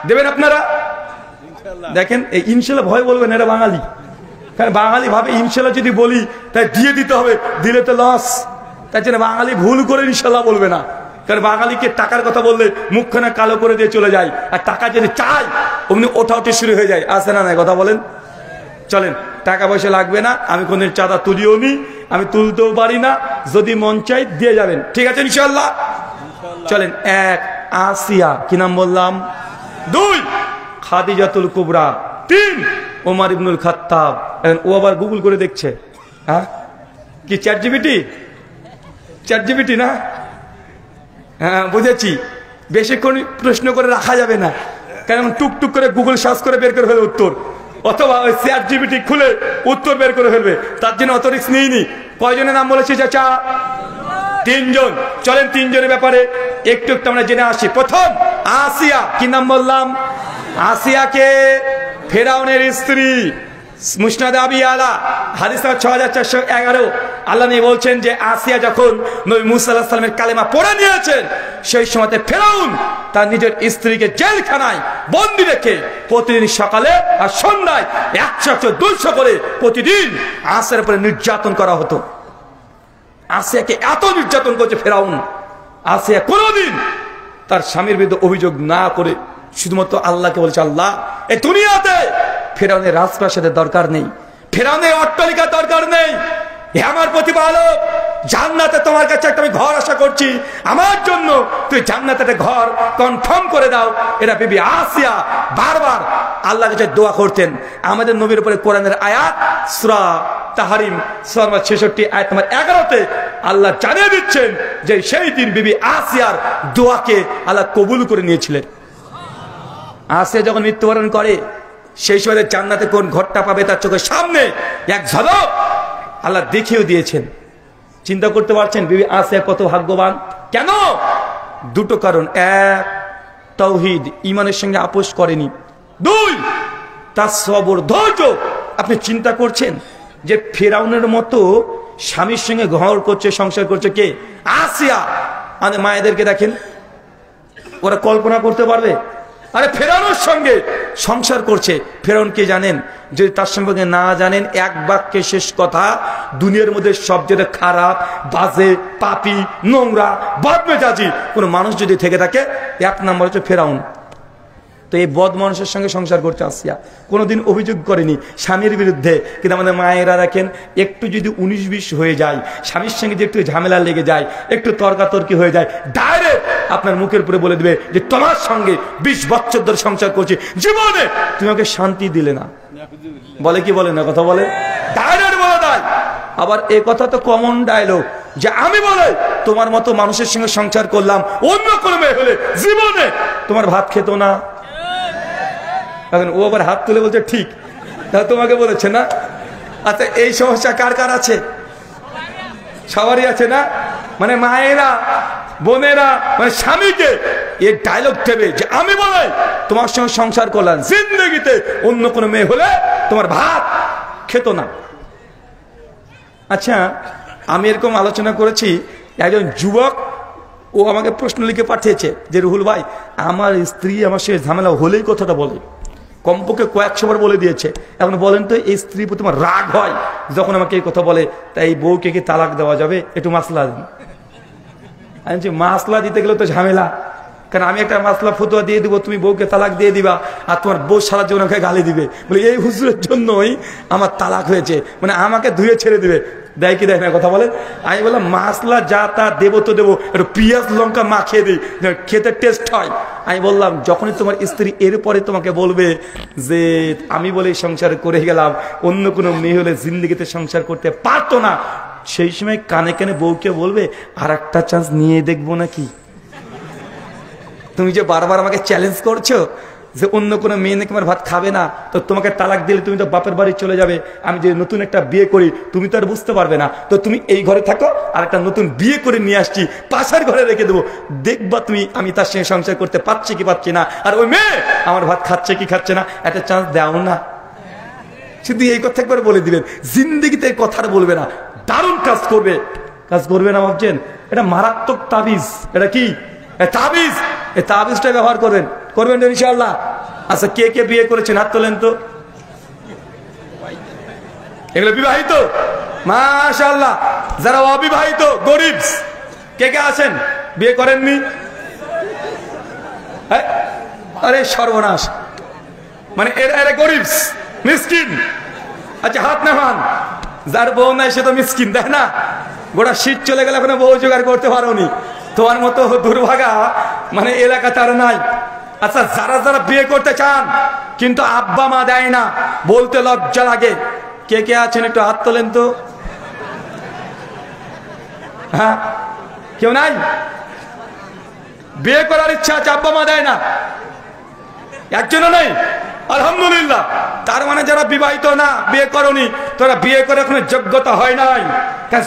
দেবেন আপনারা? দেখেন এই ইনশাল্লাহ ভয় বলবেন, এরা বাঙালি, কারণ বাঙালি ভাবে ইনশাল্লাহ যদি বলি তাই দিয়ে দিতে হবে, দিলে তো লস। তাই জন্য বাঙালি ভুল করে ইনশাল্লাহ বলবে না, কারণ বাঙালিকে টাকার কথা বললে মুখখানা কালো করে দিয়ে চলে যায়, আর টাকা যদি চাই অমনি ওঠাউঠি শুরু হয়ে যায়। আছে না নাই কথা বলেন? চলেন, টাকা পয়সা লাগবে না, আমি কোনদিন চাঁদা তুলিও নি, আমি তুলতেও পারি না, যদি মন চাই দিয়ে যাবেন, ঠিক আছে ইনশাল্লাহ? চলেন, 1 আসিয়া, কি নাম বললাম? 2 খাদিজাতুল কুবরা, 3 ওমর ইবনুল খাত্তাব। ও আবার গুগল করে দেখছে, হ্যাঁ কি চ্যাট জিপিটি না? হ্যাঁ বুঝেছি, বেশিক্ষণ প্রশ্ন করে রাখা যাবে না, কারণ টুকটুক করে গুগল সার্চ করে বের করে ফেলে উত্তর, অথবা ওই চ্যাট জিপিটি খুলে উত্তর বের করে ফেলবে, তার জন্য অত রিস্ক নিইনি। কয়জনের নাম বলেছি চাচা? 3 জন। চলেন 3 জনের ব্যাপারে একটু একটু আমরা জেনে আসি। প্রথম আসিয়া, কি নাম বললাম? আসিয়াকে ফেরাউনের স্ত্রী, মুসনাদে আবি আলা হাদিস 6411, আল্লাহ নবী বলছেন যে আসিয়া যখন নবী মুসা আলাইহিস সালামের কালেমা পড়ে নিয়েছেন, সেই সময়তে ফেরাউন তার নিজের স্ত্রীকে জেলখানায় বন্দী রেখে প্রতিদিন সকালে আর সন্ধ্যায় 100-200 করে প্রতিদিন আসিয়ার উপরে নির্যাতন করা হতো। আসিয়াকে এত নির্যাতন করছে ফেরাউন, আসিয়া কোনোদিন তার স্বামীর বিরুদ্ধে অভিযোগ না করে শুধুমাত্র আল্লাহকে বলছে, আল্লাহ এই দুনিয়াতে ফেরাউনের রাজপ্রাসাদের দরকার নেই, ফেরাউনের অট্টালিকার দরকার নেই, হে আমার প্রতিপালক, জান্নাতে তোমার কাছে একটা আমি ঘর আশা করছি, আমার জন্য তুই জান্নাতে একটা ঘর কনফার্ম করে দাও। এটা বিবি আসিয়া বারবার আল্লাহর কাছে দোয়া করতেন। আমাদের নবীর উপরে কোরআনের আয়াত সূরা তাহরিম সূরা 66 আয়াত নম্বর 11-তে আল্লাহ জানিয়ে দিচ্ছেন যে সেই দিন বিবি আসিয়ার দোয়াকে আল্লাহ কবুল করে নিয়েছিলেন। আসিয়া যখন মৃত্যুবরণ করে, সেই সময় জান্নাতে কোন ঘরটা পাবে তার চোখের সামনে এক ঝলক আল্লাহ দেখিয়ে দিয়েছেন। চিন্তা করতে পারছেন বিবি আসিয়া কত ভাগ্যবান? কেন? 2টো কারণ। 1 তাওহীদ, ঈমানের সঙ্গে আপোষ করেনি। 2 তার সবর, ধৈর্য। আপনি চিন্তা করছেন যে ফেরাউনের মতো স্বামীর সঙ্গে ঘর করছে, সংসার করছে কে? আসিয়া। আমাদের মায়েদেরকে দেখেন, ওরা কল্পনা করতে পারবে? আরে ফেরাউনের সঙ্গে সংসার করছে। ফেরাউন কে জানেন? যদি তার সম্পর্কে না জানেন, এক বাক্যে শেষ কথা, দুনিয়ার মধ্যে সবচেয়ে খারাপ, বাজে, পাপী, নোংরা, বদমেজাজি কোন মানুষ যদি থেকে থাকে, 1 নম্বর হচ্ছে ফেরাউন। তো এই বদ মানুষের সঙ্গে সংসার করতে আসিয়া কোনোদিন অভিযোগ করেনি স্বামীর বিরুদ্ধে। কিন্তু আমাদের মায়েরা দেখেন, একটু যদি 19-20 হয়ে যায়, স্বামীর সঙ্গে যে একটু ঝামেলা লেগে যায়, একটু তর্কাতর্কি হয়ে যায়, ডাইরেক্ট আপনার মুখের উপরে বলে দিবে যে তোমার সঙ্গে 20 বছর ধরে সংসার করছি, জীবনে তুমি আমাকে শান্তি দিলে না। বলে কি বলে না? কথা বলে, ডাইরেক্ট বলে দেয়। আবার এই কথা তো কমন ডায়লগ যে আমি বলে তোমার মতো মানুষের সঙ্গে সংসার করলাম, অন্য কোনো মেয়ে হলে জীবনে তোমার ভাত খেত না। এখন ও আবার হাত তুলে বলছে ঠিক, তাহলে তোমাকে বলেছে না? আচ্ছা এই সমস্যা কার কার আছে? সবারই আছে না? মানে মায়েরা, বোনেরা, মানে স্বামীকে এই ডায়লগ দেবে যে আমি বলে তোমার সঙ্গে সংসার করলাম, জিন্দগিতে অন্য কোনো মেয়ে হলে তোমার ভাত খেত না। আচ্ছা আমি এরকম আলোচনা করেছি, একজন যুবক ও আমাকে প্রশ্ন লিখে পাঠিয়েছে যে রুহুল ভাই, আমার স্ত্রী আমার সে ঝামেলা হলেই কথাটা বলে, কমপক্ষে কয়েকশো বার বলে দিয়েছে। এখন বলেন তো, এই স্ত্রী প্রতি আমার রাগ হয় যখন আমাকে এই কথা বলে, তাই এই বউকে কি তালাক দেওয়া যাবে? একটু মাসলা দিন। আমি বলছি মাসলা দিতে গেলে তো ঝামেলা, কারণ আমি একটা মাসলা ফতোয়া দিয়ে দিব, তুমি বউকে তালাক দিয়ে দিবা, আর তোমার বউ সারা জীবন আমাকে গালি দিবে, বলে এই হুজুরের জন্যই আমার তালাক হয়েছে, মানে আমাকে ধুয়ে ছেড়ে দিবে। দেয় কি দেয় না? কথা বলে। আমি বললাম মাসলা যা তা দেবো তো দেবো, একটু পেঁয়াজ লঙ্কা মাখিয়ে দিই, খেতে টেস্ট হয়। আমি বললাম যখনই তোমার স্ত্রী এরপরে তোমাকে বলবে যে আমি বলে সংসার করে গেলাম, অন্য কোনো মেয়ে হলে জিন্দেগিতে সংসার করতে পারতো না, সেই সময় কানে কানে বউকে বলবে আর একটা চান্স নিয়ে দেখবো নাকি। তুমি যে বারবার আমাকে চ্যালেঞ্জ করছো, যে অন্য কোনো মেয়ে নাকি আমার ভাত খাবে না, তো তোমাকে তালাক দিলে তুমি তো বাপের বাড়ি চলে যাবে, আমি যে নতুন একটা বিয়ে করি তুমি তো আর বুঝতে পারবে না, তো তুমি এই ঘরে থাকো, আর একটা নতুন বিয়ে করে নিয়ে আসছি পাশের ঘরে রেখে দেবো, দেখবা তুমি আমি তার সঙ্গে সংসার করতে পারছি কি পারছি না, আর ওই মেয়ে আমার ভাত খাচ্ছে কি খাচ্ছে না, একটা চান্স দাও না। শুধু এই কথা একবার বলে দিবেন, জিন্দেগিতে এই কথাটা বলবে না, দারুণ কাজ করবে। কাজ করবে না ভাবছেন? এটা মারাত্মক তাবিজ। এটা কি তাবিজ? এই তাবিজটা ব্যবহার করবেন, করবেন তো ইনশাআল্লাহ। আচ্ছা, কে কে বিয়ে করেছেন হাত তোলেন তো। এগুলো বিবাহিত? মাশাআল্লাহ। যারা অবিবাহিত গরিব কে কে আছেন, বিয়ে করেননি? আরে সর্বনাশ, মানে এরা গরিব মিসকিন। আচ্ছা হাত নামান। যার বউ নাই সে তো মিসকিন, তাই না? গোটা শীত চলে গেলে কোনো বউ জোগাড় করতে পারোনি, তোমার মতো দুর্ভাগা মানে এলাকা তার নাই। আচ্ছা, যারা যারা বিয়ে করতে চান কিন্তু আব্বা মা দেয় না, বলতে লজ্জা লাগে, কে কে আছেন একটু হাত তোলেন তো। হ্যাঁ, কেউ নাই? বিয়ে করার ইচ্ছা আছে, আব্বা মা দেয় না, একজনও নেই? আলহামদুলিল্লাহ। তার মানে যারা বিবাহিত না, বিয়ে করনি, তোরা বিয়ে করে এখন যোগ্যতা হয় নাই।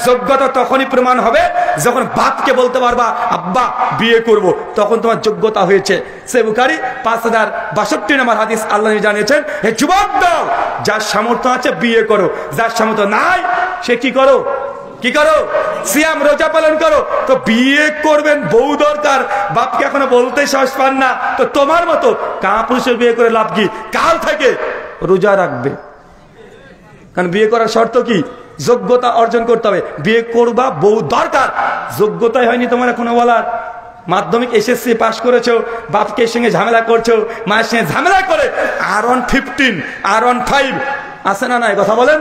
যোগ্যতা তখনই প্রমাণ হবে যখন বাপকে বলতে পারবা আব্বা বিয়ে করব, তখন তোমার যোগ্যতা হয়েছে। সহিহ বুখারী 5062 নম্বর হাদিস আল্লাহ জানিয়েছেন, হে যুবক দল, যার সামর্থ্য আছে বিয়ে করো, যার সামর্থ্য নাই সে কি করো, কি করো, সিয়াম রোজা পালন করো। তো বিয়ে করবেন, বউ দরকার, বাপকে এখনো বলতে সাহস পান না, তো তোমার মতো কাপুরুষের বিয়ে করে লাভ কি? কাল থেকে রোজা রাখবে, কারণ বিয়ে করার শর্ত কি? যোগ্যতা অর্জন করতে হবে। বিয়ে করবা, বউ দরকার, যোগ্যতাই হয়নি তোমার এখনো বলার। মাধ্যমিক এসএসসি পাস করেছো, বাপকে সঙ্গে ঝামেলা করছো, মায়ের সঙ্গে ঝামেলা করে R115 R15 আছে না নাই, কথা বলেন?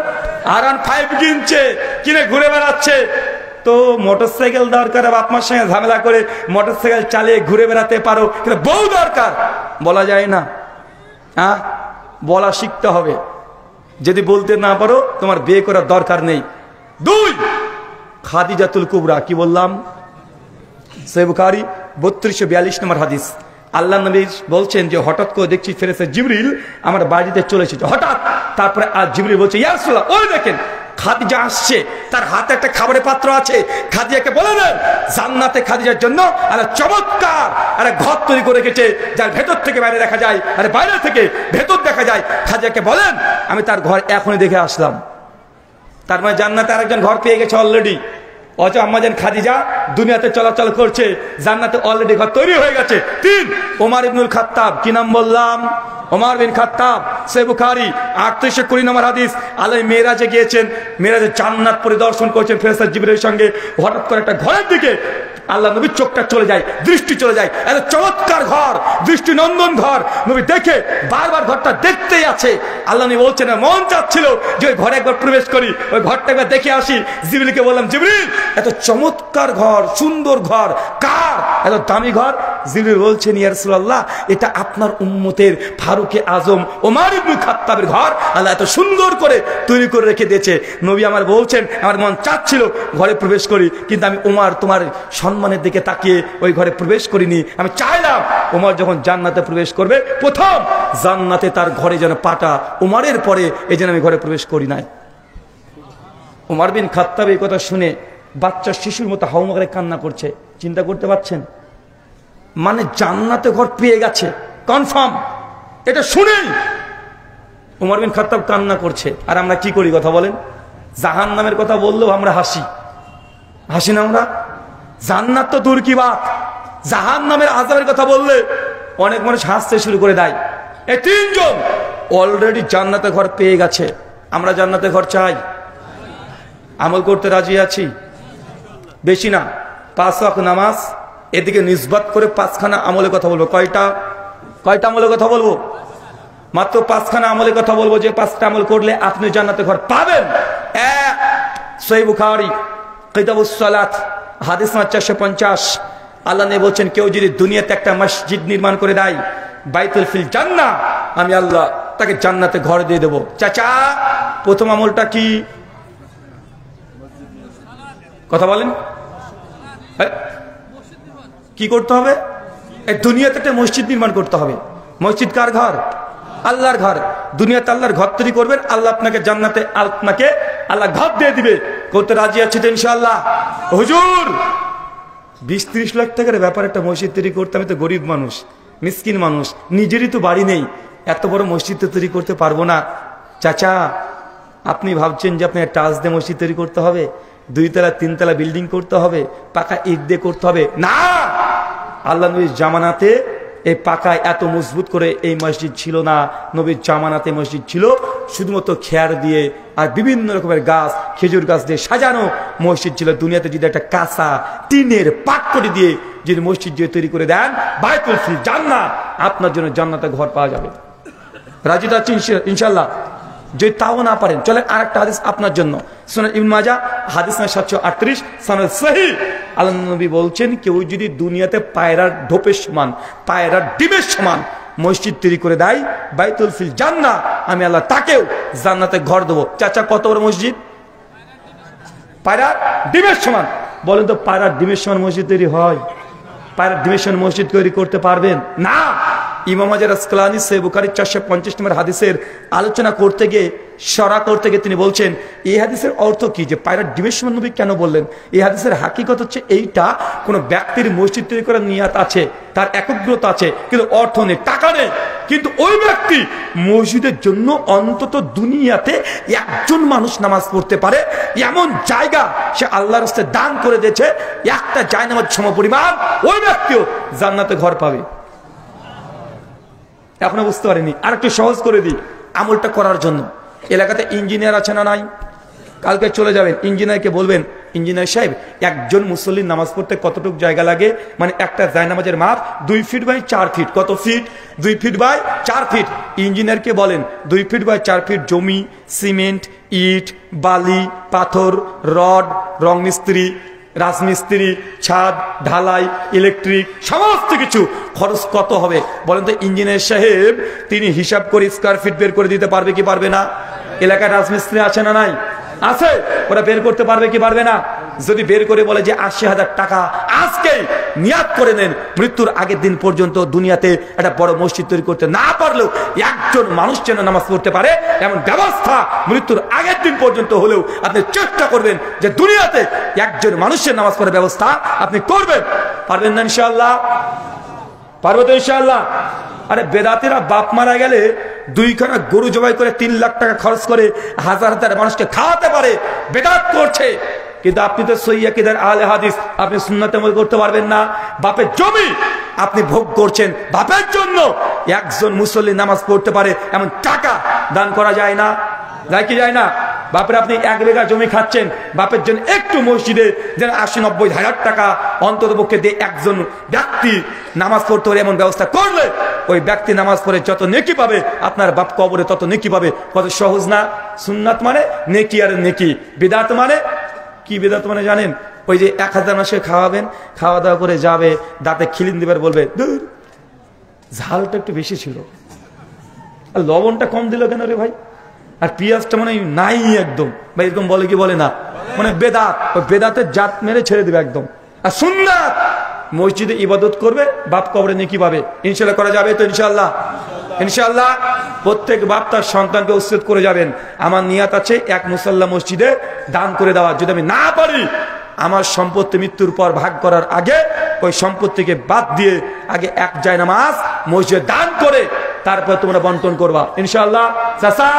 R15 কিনে ঘুরে বেড়াচ্ছে, তো মোটরসাইকেল দরকার, বাপ মার সঙ্গে ঝামেলা করে মোটরসাইকেল চালিয়ে ঘুরে বেড়াতে পারো, কিন্তু বউ দরকার বলা যায় না। হ্যাঁ, বলা শিখতে হবে। যদি বলতে না পারো তোমার বিয়ে করার দরকার নেই। 2, খাদিজাতুল কুবরা। কি বললাম? সহিহ বুখারী 3242 নম্বর হাদিস। আল্লাহ নবী বলছেন যে হঠাৎ করে দেখছি ফেরেশতা জিবরিল আমার বাড়িতে চলে এসেছে হঠাৎ। তারপরে আর জিবরিল বলছে, ইয়া রাসূলুল্লাহ, ওই দেখেন খাদিজা আসছে, তার হাতে একটা খাবারের পাত্র আছে। খাদিজাকে বলে দেন জান্নাতে খাদিজার জন্য একটা চমৎকার একটা ঘর তৈরি করে রেখেছে, যার ভেতর থেকে বাইরে দেখা যায় আর বাইরে থেকে ভেতর দেখা যায়। খাদিজাকে বলেন আমি তার ঘর এখনই দেখে আসলাম। তার মানে জান্নাতে আরেকজন ঘর পেয়ে গেছে অলরেডি। অথচ আম্মাজান খাদিজা দুনিয়াতে চলাচল করছে, জান্নাতে অলরেডি ঘর তৈরি হয়ে গেছে। 3, ওমর ইবনুল খাত্তাব। কি নাম বললাম? ওমর বিন খাত্তাব। সহিহ বুখারী 3820 নম্বর হাদিস। আল্লাহ মেরাজে গিয়েছেন, মেরাজে জান্নাত পরিদর্শন করছেন ফেরেশতা জিবরাইলের সঙ্গে। হঠাৎ করে একটা ঘরের দিকে আল্লাহ নবীর চোখটা চলে যায়, দৃষ্টি চলে যায়। এত চমৎকার ঘর, দৃষ্টি নন্দন ঘর, নবী দেখে বারবার ঘরটা দেখতেই আছে। আল্লাহ নবী বলছেন মন চাচ্ছিল যে ওই ঘরে একবার প্রবেশ করি, ওই ঘরটা একবার দেখে আসি। জিবরিলকে বললাম, জিবরিল এত চমৎকার ঘর, সুন্দর ঘর কার? এত দামি ঘর? জিবরিল বলছেন, ইয়া রাসূলুল্লাহ, এটা আপনার উম্মতের ফারুকে আজম ওমর ইবনে খাত্তাবের ঘর। আল্লাহ এত সুন্দর করে তৈরি করে রেখে দিয়েছে। নবী আমার বলছেন আমার মন চাচ্ছিল ঘরে প্রবেশ করি, কিন্তু আমি ওমর তোমার সম্মানের দিকে তাকিয়ে ওই ঘরে প্রবেশ করিনি। আমি চাইলাম ওমর যখন জান্নাতে প্রবেশ করবে, প্রথম জান্নাতে তার ঘরে যেন পাটা ওমরের পরে, এই জন্য আমি ঘরে প্রবেশ করি নাই। ওমর বিন খাত্তাব এই কথা শুনে বাচ্চা শিশুর মতো হাউমা করে কান্না করছে। চিন্তা করতে পারছেন? মানে জান্নাতে ঘর পেয়ে গেছে কনফার্ম। এটা শুনেই ওমর বিন খাত্তাব কান্না করছে। আর আমরা কি করি কথা বলেন? জাহান্নামের কথা বললেও আমরা হাসি, হাসি না আমরা? জান্নাত তো দূর কি বাত, জাহান্নামের আযাবের কথা বললে অনেক মানুষ হাসতে শুরু করে দেয়। এই 3 জন অলরেডি জান্নাতে ঘর পেয়ে গেছে। আমরা জান্নাতে ঘর চাই, আমল করতে রাজি আছি। বেশি না, 5 ওয়াক্ত নামাজ, এদিকে নিসবত করে 5খানা আমলের কথা বলবো। কয়টা আমলের কথা বলবো? মাত্র 5খানা আমলের কথা বলবো, যে 5টা আমল করলে আপনি জান্নাতে ঘর পাবেন। সহিহ বুখারী কিতাবুস সালাত হাদিস 450। আল্লাহ নবী বলছেন কেউ যদি দুনিয়াতে একটা মসজিদ নির্মাণ করে দেয়, বাইতুল ফিল জান্নাহ, আমি আল্লাহ তাকে জান্নাতে ঘর দিয়ে দেবো। চাচা, প্রথম আমলটা কি? কথা বলেন, কি করতে হবে? এই দুনিয়াতে একটা মসজিদ নির্মাণ করতে হবে। মসজিদ কার ঘর? আল্লাহর ঘর। দুনিয়াতে আল্লাহর ঘর তৈরি করবেন, আল্লাহ আপনাকে জান্নাতে আল্লাহ ঘর দিয়ে দিবে। করতে রাজি আছে তো ইনশাআল্লাহ? হুজুর 20-30 লাখ টাকার ব্যাপার একটা মসজিদ তৈরি করতে, আমি তো গরিব মানুষ, মিসকিন মানুষ, নিজেরই তো বাড়ি নেই, এত বড় মসজিদ তো তৈরি করতে পারবো না। চাচা আপনি ভাবছেন যে আপনি টাচ দিয়ে মসজিদ তৈরি করতে হবে, 2 তলা 3 তলা বিল্ডিং করতে হবে, পাকা ইট দিয়ে করতে হবে না। আল্লাহ নবীর জামানাতে এই পাকা এত মজবুত করে এই মসজিদ ছিল না। নবীর জামানাতে মসজিদ ছিল শুধুমাত্র খেয়ার দিয়ে আর বিভিন্ন রকমের গাছ, খেজুর গাছ দিয়ে সাজানো মসজিদ ছিল। দুনিয়াতে যদি একটা কাঁচা টিনের পাটকড়ি দিয়ে যদি মসজিদ দিয়ে তৈরি করে দেন, বাইতুল ফিল জান্নাত, আপনার জন্য জান্নাতে ঘর পাওয়া যাবে। রাজি তো আছেন ইনশাআল্লাহ? যদি তাও না পারেন, চলেন আরেকটা হাদিস আপনার জন্য। সুনান ইবনে মাজাহ হাদিস নাম্বার 738, সনদ সহিহ। আল্লাহ নবী বলছেন, কেউ যদি দুনিয়াতে পায়রার ঢোপের সমান, পায়রার ডিমের সমান মসজিদ তৈরি করে দেয়, বাইতুল ফিল জান্নাহ, আমি আল্লাহ তাকেও জান্নাতে ঘর দেবো। চাচা কত বড় মসজিদ? পায়রার ডিমের সমান। বলেন তো পায়রার ডিমের সমান মসজিদ তৈরি হয়? পায়রার ডিমের সমান মসজিদ তৈরি করতে পারবেন না। ইমাম আসকালানী সহিহ বুখারী 450 নম্বর হাদিসের আলোচনা করতে গিয়ে, শরা করতে গিয়ে তিনি বলছেন, এই হাদিসের অর্থ কি, যে পায়রার ডিমের সমান নবী কেন বললেন? এই হাদিসের হাকিকত হচ্ছে এইটা, কোন ব্যক্তির মসজিদ তৈরি করার নিয়াত আছে, তার একগ্রতা আছে, কিন্তু অর্থ নেই, টাকা নেই, কিন্তু ওই ব্যক্তি মসজিদের জন্য অন্তত দুনিয়াতে একজন মানুষ নামাজ পড়তে পারে এমন জায়গা সে আল্লাহর রাস্তায় দান করে দিয়েছে, একটা জায়নামাজ সমপরিমাণ, ওই ব্যক্তিও জান্নাতে ঘর পাবে। এখনো বুঝতে পারিনি, আর একটু সহজ করে দিই আমলটা করার জন্য। এলাকাতে ইঞ্জিনিয়ার আছে না নাই? কালকে চলে যাবেন, ইঞ্জিনিয়ারকে বলবেন, ইঞ্জিনিয়ার সাহেব একজন মুসল্লির নামাজ পড়তে কতটুকু জায়গা লাগে, মানে একটা জায়নামাজের মাপ 2 ফিট বাই 4 ফিট। কত ফিট? 2 feet by 4 feet. ইঞ্জিনিয়ারকে বলেন 2 ফিট বাই 4 ফিট জমি, সিমেন্ট, ইট, বালি, পাথর, রড, রং মিস্ত্রি, রাজমিস্ত্রি, ছাদ, ঢালাই, ইলেকট্রিক, সমস্ত কিছু খরচ কত হবে বলেন তো? ইঞ্জিনিয়ার সাহেব তিনি হিসাব করে স্কয়ার ফিট বের করে দিতে পারবে কি পারবে না? এলাকায় রাজমিস্ত্রি আছে না নাই? আছে। ওরা বের করতে পারবে কি পারবে না? যদি বের করে বলে যে 80,000 টাকা আজকেই নিয়াত করে নেন, মৃত্যুর আগের দিন পর্যন্ত দুনিয়াতে একটা বড় মসজিদ তৈরি করতে না পারলেও একজন মানুষ যেন নামাজ পড়তে পারে এমন ব্যবস্থা মৃত্যুর আগের দিন পর্যন্ত হলেও আপনি চেষ্টা করবেন যে দুনিয়াতে একজন মানুষের নামাজ পড়ার ব্যবস্থা আপনি করবেন। পারবেন না ইনশাআল্লাহ? পারবে তো ইনশাআল্লাহ? আরে বেদাতিরা বাপ মারা গেলে 2খানা গরু জবাই করে 3 লাখ টাকা খরচ করে হাজার হাজার মানুষকে খাওয়াতে পারে, বেদাত করছে। কিন্তু আপনি তো সহিহ আকীদার আহলে হাদিস, আপনি সুন্নাতে আমল করতে পারবেন না। বাপের জমি আপনি ভোগ করছেন, বাপের জন্য একজন মুসল্লি নামাজ পড়তে পারে এমন টাকা দান করা যায় না? যায় কি যায় না? বাপের আপনি 1 বিঘা জমি খাচ্ছেন, বাপের জন্য একটু মসজিদে যেন 80-90 হাজার টাকা অন্তত পক্ষে দিয়ে একজন ব্যক্তি নামাজ পড়তে পারে এমন ব্যবস্থা করলে ওই ব্যক্তি নামাজ পড়ে যত নেকি পাবে, আপনার বাপ কবরে তত নেকি পাবে। কত সহজ না? সুন্নাত মানে নেকি আর নেকি। বিদআত মানে কি? বিদআত মানে জানেন? ওই যে 1000 মানুষকে খাওয়াবেন, খাওয়া দাওয়া করে যাবে, দাঁতে খিলিন দিবার বলবে দূর ঝালটা একটু বেশি ছিল, আর লবণটা কম দিল কেন রে ভাই, আর পেঁয়াজটা মানে নাই একদম, বা এরকম বলে কি বলে না? মানে বেদাত, ওই বেদাতের জাত মেরে ছেড়ে দিবে একদম। আর সুন্নাত মসজিদে ইবাদত করবে, বাপ কবরে নেকি পাবে। ইনশাআল্লাহ করা যাবে তো? ইনশাআল্লাহ ইনশাআল্লাহ প্রত্যেক বাপ তার সন্তানকে উচ্ছেদ করে যাবেন, আমার নিয়াত আছে 1 মুসাল্লা মসজিদে দান করে দেওয়া। যদি আমি না পারি, আমার সম্পত্তি মৃত্যুর পর ভাগ করার আগে ওই সম্পত্তিকে বাদ দিয়ে আগে 1 জায়নামাজ মসজিদে দান করে তারপর তোমরা বন্টন করবা ইনশাআল্লাহ। চাচা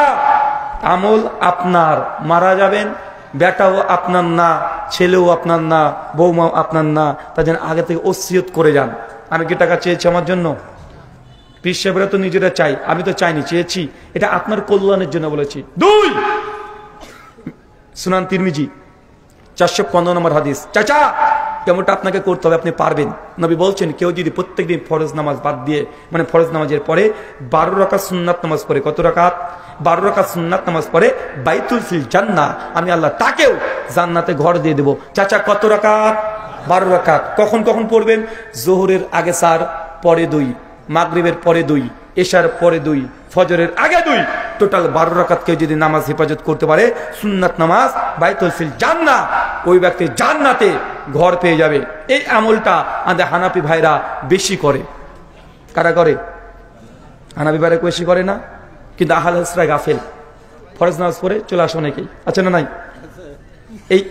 আমল আপনার, মারা যাবেন, বেটাও আপনার না, ছেলেও আপনার না, বৌমাও আপনার না, তার জন্য আগে থেকে ওসিয়ত করে যান। আমি কি টাকা চেয়েছি আমার জন্য? পীর সাহেবরা তো নিজেরা চাই, আমি তো চাইনি, চেয়েছি। এটা আপনার কল্যাণের জন্য বলেছি। 2 সুনান তিরমিজি 415 নম্বর হাদিস। চাচা কেমনটা আপনাকে করতে হবে, আপনি পারবেন। নবী বলছেন, কেউ যদি প্রত্যেকদিন ফরজ নামাজ বাদ দিয়ে, মানে ফরজ নামাজের পরে 12 রাকাত সুন্নাত নামাজ পড়ে, কত রাকাত? 12 রাকাত সুন্নাত নামাজ পড়ে, বাইতুল ফিল জান্নাহ, আমি আল্লাহ তাকেও জান্নাতে ঘর দিয়ে দেব। চাচা কত রাকাত? 12 রাকাত। কখন কখন পড়বেন? যোহরের আগে 4, পরে 2, মাগরিবের পরে 2, এশার পরে 2, ফজরের আগে 2, টোটাল 12 রাকাত কেউ যদি নামাজ হেফাজত করতে পারে, সুন্নাত নামাজ, বাইতুল ফিল জান্নাহ, ওই ব্যক্তি জান্নাতে ঘর পেয়ে যাবে। এই আমলটা আমাদের হানাফি ভাইরা বেশি করে। কারা করে? হানাফি ভাইরা বেশি করে না, কিন্তু আহলে হাদিসরা গাফেল। ফরজ নামাজ পড়ে চলে আসে অনেকেই, আছে না নাই?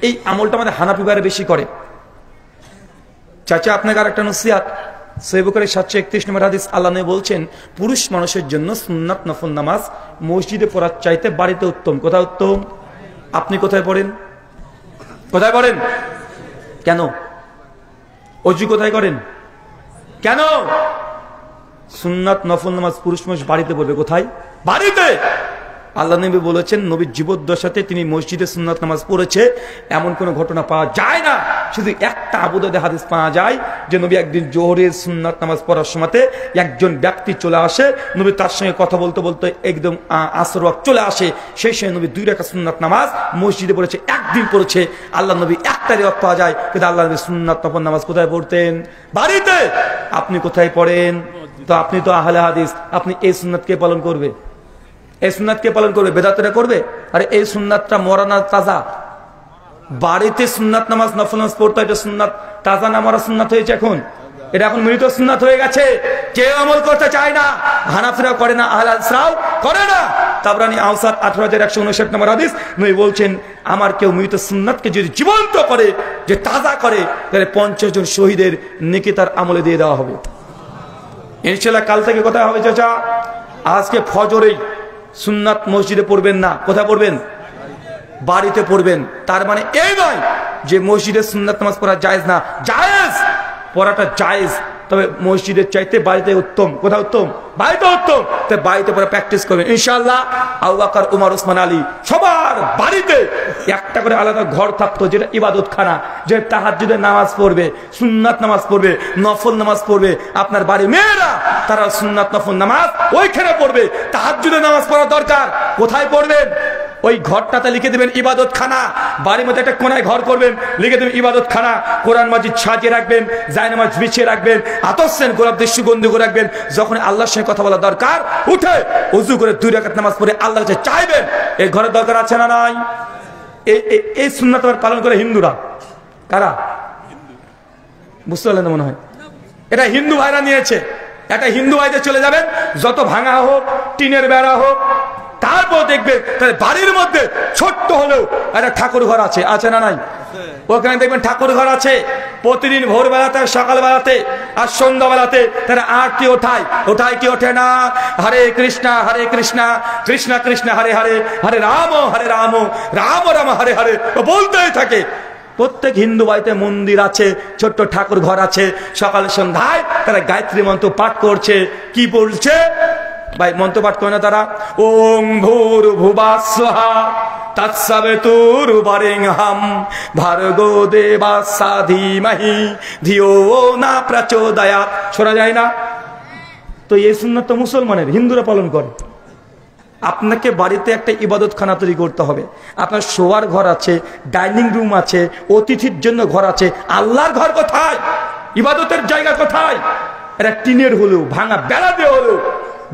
এই আমলটা আমাদের হানাফি ভাইরা বেশি করে। চাচা আপনাকে আর একটা নসিহত, সহিহ বুখারী 731 নম্বর হাদিস, আল্লাহ নবী বলছেন পুরুষ মানুষের জন্য সুন্নাত নফল নামাজ মসজিদে পড়ার চাইতে বাড়িতে উত্তম। কোথায় উত্তম? আপনি কোথায় পড়েন? কোথায় পড়েন? কেন? অজু কোথায় করেন? কেন? সুন্নাত নফল নামাজ পুরুষ মানুষ বাড়িতে পড়বে। কোথায়? বাড়িতে। আল্লাহ নবী বলেছেন নবীর জীবদ্দশাতে তিনি মসজিদে সুন্নাত নামাজ পড়েছে এমন কোন ঘটনা পাওয়া যায় না। শুধু একটা আবু দাউদে হাদিস পাওয়া যায় যে নবী একদিন জোহরের সুন্নাত নামাজ পড়ার সময়তে একজন ব্যক্তি চলে আসে, নবী তার সঙ্গে কথা বলতে বলতে একদম আসর ওয়াক্ত চলে আসে, সেই সময় নবী 2 রাকাত সুন্নাত নামাজ মসজিদে পড়েছে, একদিন পড়েছে। আল্লাহ নবী একটা রিওয়ায়াত পাওয়া যায়, কিন্তু আল্লাহ নবী সুন্নাত নফল নামাজ কোথায় পড়তেন? বাড়িতে। আপনি কোথায় পড়েন? তো আপনি তো আহলে হাদিস, আপনি এই সুন্নাতকে পালন করবে? এই সুন্নাতকে পালন করবে? বেদাতরা করবে? আরে এই সুন্নাতটা মরানা তাজা। বাড়িতে সুন্নাত নামাজ নফল নামাজ পড়তে হয়, সুন্নাত তাজা না মরা সুন্নাত হয়েছে এখন, এটা এখন মৃত সুন্নাত হয়ে গেছে। কেউ আমল করতে চায় না, হানাফিরা করে না, আহলে হাদিসরাও করে না। তাবরানী আওসাত 18159 নম্বর হাদিস, নবী বলছেন আমার কেউ মৃত সুন্নাতকে যদি জীবন্ত করে, যে তাজা করে, তাহলে 50 জন শহীদের নেকি তার আমলে দিয়ে দেওয়া হবে। ইনশাআল্লাহ কাল থেকে কথা হবে চাচা। আজকে ফজরেই সুন্নাত মসজিদে পড়বেন না, কোথায় পড়বেন? বাড়িতে পড়বেন। তার মানে এই নয় যে মসজিদে সুন্নাত নামাজ পড়া জায়েজ না, জায়েজ, পড়াটা জায়েজ, তবে মসজিদের চাইতে বাড়িতে উত্তম। কোথায় উত্তম? বাড়িতে উত্তম। তাই বাড়িতে পড়া প্র্যাকটিস করবেন ইনশাআল্লাহ। আবু বকর, ওমর, ওসমান, আলী সবার বাড়িতে একটা করে আলাদা ঘর থাকতো, যেটা ইবাদতখানা, যে তাহাজ্জুদের নামাজ পড়বে, সুন্নাত নামাজ পড়বে, নফল নামাজ পড়বে। আপনার বাড়ির মেয়েরা তারা সুন্নাত নফল নামাজ ওইখানে পড়বে। তাহাজ্জুদের নামাজ পড়া দরকার, কোথায় পড়বেন? ওই ঘরটাতে লিখে দেবেন ইবাদত খানা। বাড়ির মধ্যে একটা কোনায় ঘর করবেন, লিখে দেবেন ইবাদত খানা। কোরআন মাজিদ সাজিয়ে রাখবেন, জায়নামাজ বিছিয়ে রাখবেন, আতসেন গোলাপ দিয়ে সুগন্ধি করে রাখবেন। যখন আল্লাহর সঙ্গে কথা বলা দরকার, উঠে ওযু করে 2 রাকাত নামাজ পড়ে আল্লাহর কাছে চাইবেন। এই ঘরের দরকার আছে না নাই? এই সুন্নাত পালন করে হিন্দুরা। কারা? বুঝতে পারলেন না মনে হয়? এটা হিন্দু ভাইরা নিয়েছে। এটা হিন্দু ভাইদের চলে যাবেন, যত ভাঙা হোক, টিনের বেড়া হোক, তারপর দেখবেন তাহলে বাড়ির মধ্যে ছোট্ট হলেও একটা ঠাকুর ঘর আছে, আছে না নাই? ওখানে দেখবেন ঠাকুর ঘর আছে। প্রতিদিন ভোরবেলাতে, সকালবেলাতে আর সন্ধ্যাবেলাতে তারা আরতি ওঠায় কি ওঠে না? হরে কৃষ্ণ কৃষ্ণ কৃষ্ণ হরে হরে, হরে রাম রাম রাম হরে হরে বলতেই থাকে। প্রত্যেক হিন্দু বাড়িতে মন্দির আছে, ছোট্ট ঠাকুর ঘর আছে। সকাল সন্ধ্যায় তারা গায়ত্রী মন্ত্র পাঠ করছে। কি বলছে ভাই? মন্ত্র পাঠ করে না তারা? ওং ভূর্ভুবঃ স্বাহা তৎসবিতুর্বরেণ্যং ভর্গো দেবস্য ধীমহি ধিয়ো ন প্রচোদয়াৎ। শোনা যায় না? তো এই সুন্নাত তো মুসলমানের, হিন্দুরা পালন করে। আপনাকে বাড়িতে একটা ইবাদতখানা তৈরি করতে হবে। আপনার শোয়ার ঘর আছে, ডাইনিং রুম আছে, অতিথির জন্য ঘর আছে। আল্লাহর ঘর কোথায়? ইবাদতের জায়গা কোথায়? এটা টিনের হলেও, ভাঙা বেড়া দিয়ে হলেও,